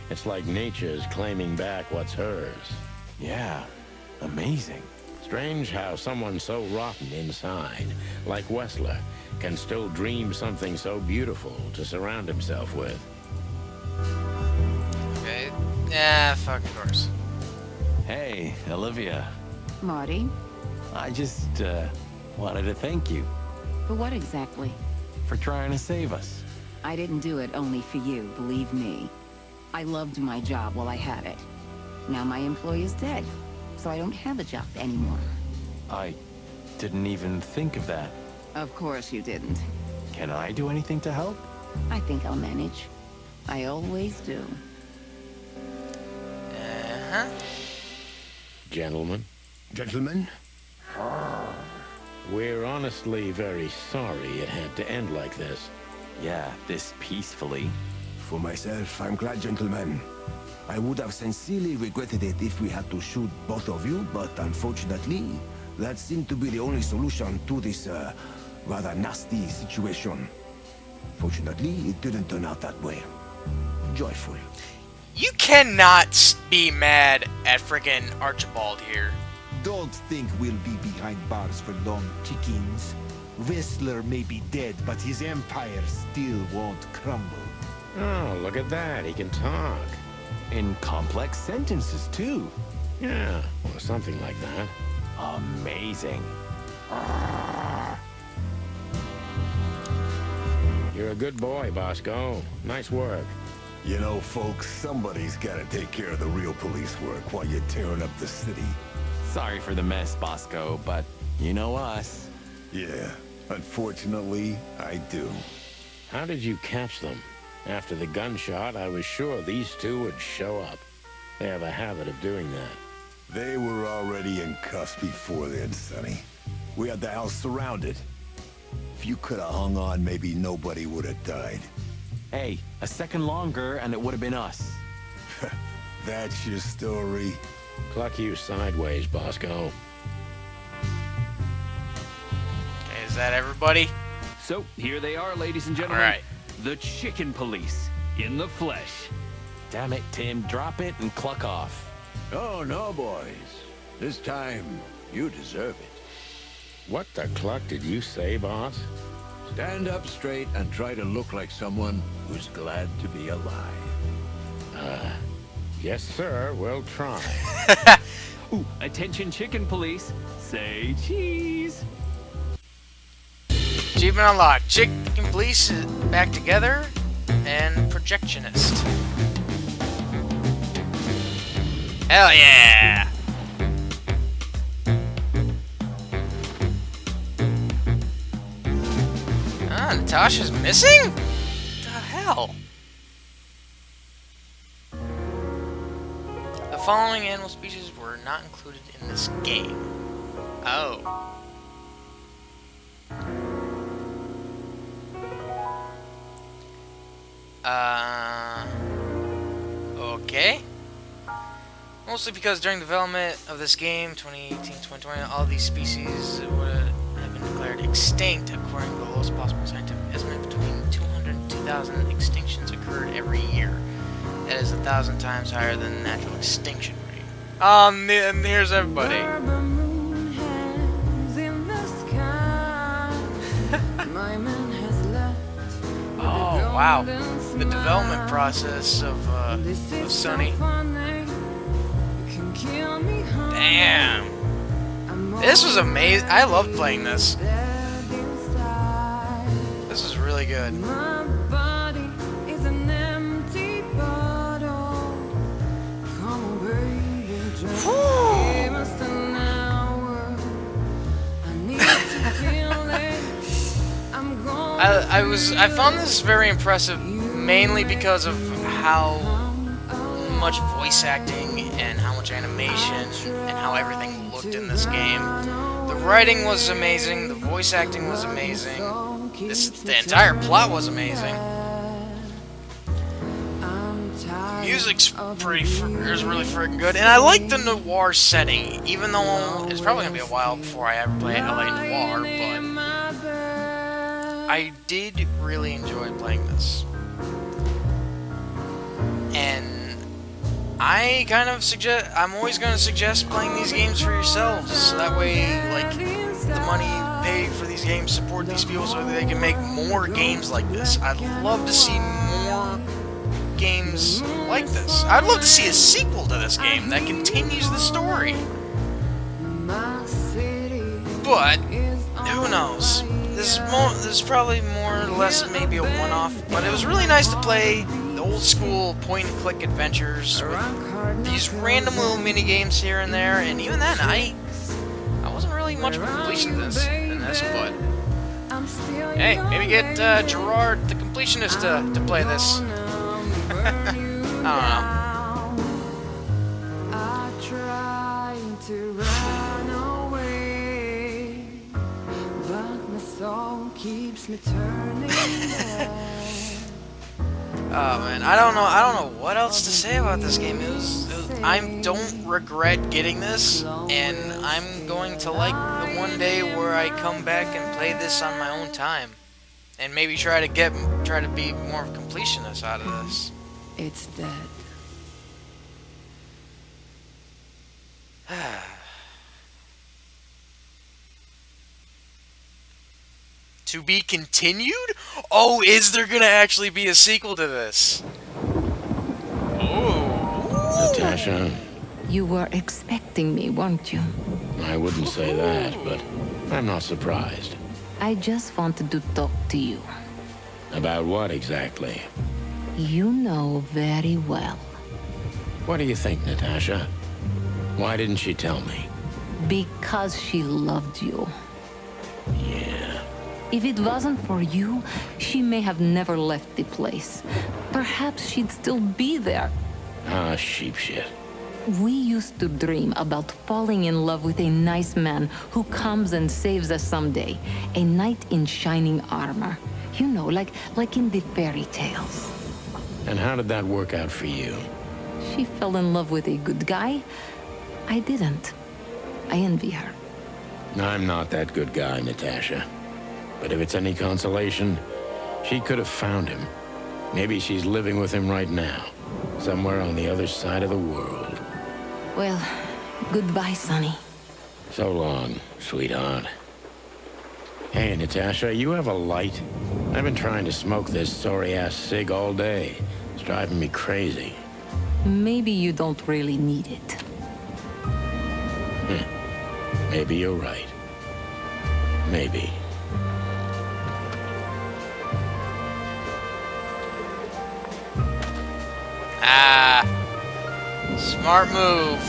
It's like nature's claiming back what's hers. Yeah, amazing. Strange how someone so rotten inside, like Wessler, can still dream something so beautiful to surround himself with. Okay. Yeah, fuck, of course. Hey, Olivia. Marty, I just, wanted to thank you for what exactly? for trying to save us. I didn't do it only for you, believe me. I loved my job while I had it. Now my employee is dead, so I don't have a job anymore. I didn't even think of that. Of course you didn't. Can I do anything to help? I think I'll manage. I always do. Uh-huh. Gentlemen, Gentlemen? we're honestly very sorry it had to end like this. Yeah, this peacefully. For myself, I'm glad, gentlemen. I would have sincerely regretted it if we had to shoot both of you, but unfortunately, that seemed to be the only solution to this, rather nasty situation. Fortunately, it didn't turn out that way. Joyful. You cannot be mad at freaking Archibald here. Don't think we'll be behind bars for long, chickens. Whistler may be dead, but his empire still won't crumble. Oh, look at that. He can talk. In complex sentences, too. Yeah, or something like that. Amazing. You're a good boy, Bosco. Nice work. You know, folks, somebody's gotta take care of the real police work while you're tearing up the city. Sorry for the mess, Bosco, but you know us. Yeah, unfortunately, I do. How did you catch them? After the gunshot, I was sure these two would show up. They have a habit of doing that. They were already in cuffs before then, Sonny. We had the house surrounded. If you could have hung on, maybe nobody would have died. Hey, a second longer and it would have been us. That's your story? Cluck you sideways, Bosco. Okay, is that everybody? So, here they are, ladies and gentlemen. All right. The Chicken Police, in the flesh. Damn it, Tim, drop it and cluck off. Oh, no, boys. This time, you deserve it. What the cluck did you say, boss? Stand up straight and try to look like someone who's glad to be alive. Yes, sir. We'll try. Ooh, attention Chicken Police, say cheese. Achievement unlocked. Chicken Police is back together. and projectionist. Hell yeah! Ah, Natasha's missing? What the hell? The following animal species were not included in this game. Oh. Okay. Mostly because during development of this game, 2018-2020, all these species would have been declared extinct according to the lowest possible scientific estimate. Between 200 and 2,000 extinctions occurred every year. That is 1,000 times higher than the natural extinction rate. And here's everybody. Oh wow, the development process of Sunny. Damn, this was amazing. I loved playing this. This is really good. I found this very impressive, mainly because of how much voice acting and how much animation and how everything looked in this game. The writing was amazing, the voice acting was amazing, the entire plot was amazing. The music's is really freaking good, and I like the noir setting, even though it's probably gonna be a while before I ever play LA Noir, but I did really enjoy playing this. And I kind of I'm always going to suggest playing these games for yourselves, so that way, like, the money you pay for these games support these people so that they can make more games like this. I'd love to see more games like this. I'd love to see a sequel to this game that continues the story. But who knows? This is probably more or less maybe a one-off, but it was really nice to play the old school point-and-click adventures with these random little mini games here and there. And even then, I wasn't really much of a completionist in this, but hey, maybe get Gerard, the completionist, to play this. I don't know. Keeps me turning. Oh man, I don't know what else to say about this game. I don't regret getting this, and I'm going to like the one day where I come back and play this on my own time, and maybe try to be more of a completionist out of this. It's dead. To be continued? Oh, is there gonna actually be a sequel to this? Oh. Natasha. You were expecting me, weren't you? I wouldn't say that, but I'm not surprised. I just wanted to talk to you. About what exactly? You know very well. What do you think, Natasha? Why didn't she tell me? Because she loved you. Yeah. If it wasn't for you, she may have never left the place. Perhaps she'd still be there. Ah, sheep shit. We used to dream about falling in love with a nice man who comes and saves us someday. A knight in shining armor. You know, like in the fairy tales. And how did that work out for you? She fell in love with a good guy. I didn't. I envy her. I'm not that good guy, Natasha. But if it's any consolation, she could have found him. Maybe she's living with him right now, somewhere on the other side of the world. Well, goodbye, Sonny. So long, sweetheart. Hey, Natasha, you have a light? I've been trying to smoke this sorry-ass cig all day. It's driving me crazy. Maybe you don't really need it. Maybe you're right. Maybe. Ah. Smart move.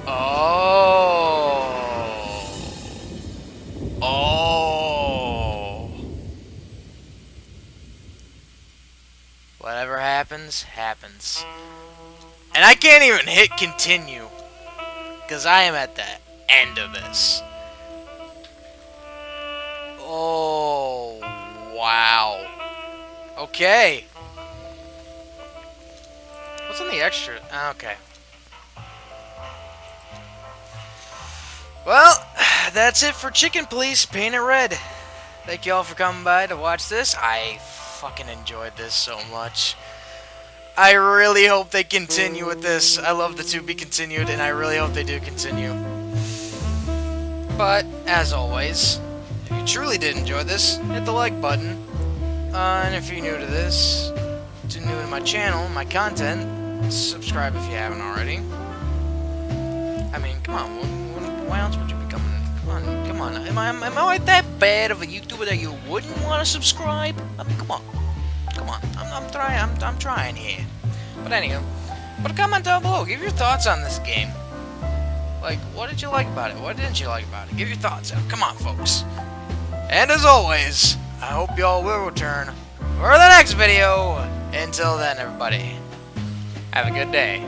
Oh. Whatever happens, happens. And I can't even hit continue. Because I am at the end of this. Oh, wow. Okay. What's on the extra? Okay. Well, that's it for Chicken Police Paint It Red. Thank you all for coming by to watch this. I fucking enjoyed this so much. I really hope they continue with this. I love the to be continued, and I really hope they do continue. But, as always, if you truly did enjoy this, hit the like button. And if you're new to this, new to my channel, my content, subscribe if you haven't already. I mean, come on, why else would you be coming? Come on. Am I that bad of a YouTuber that you wouldn't want to subscribe? I mean, come on. I'm trying here. But anywho, put a comment down below. Give your thoughts on this game. Like, what did you like about it? What didn't you like about it? Give your thoughts out. Come on, folks. And as always, I hope y'all will return for the next video. Until then, everybody, have a good day.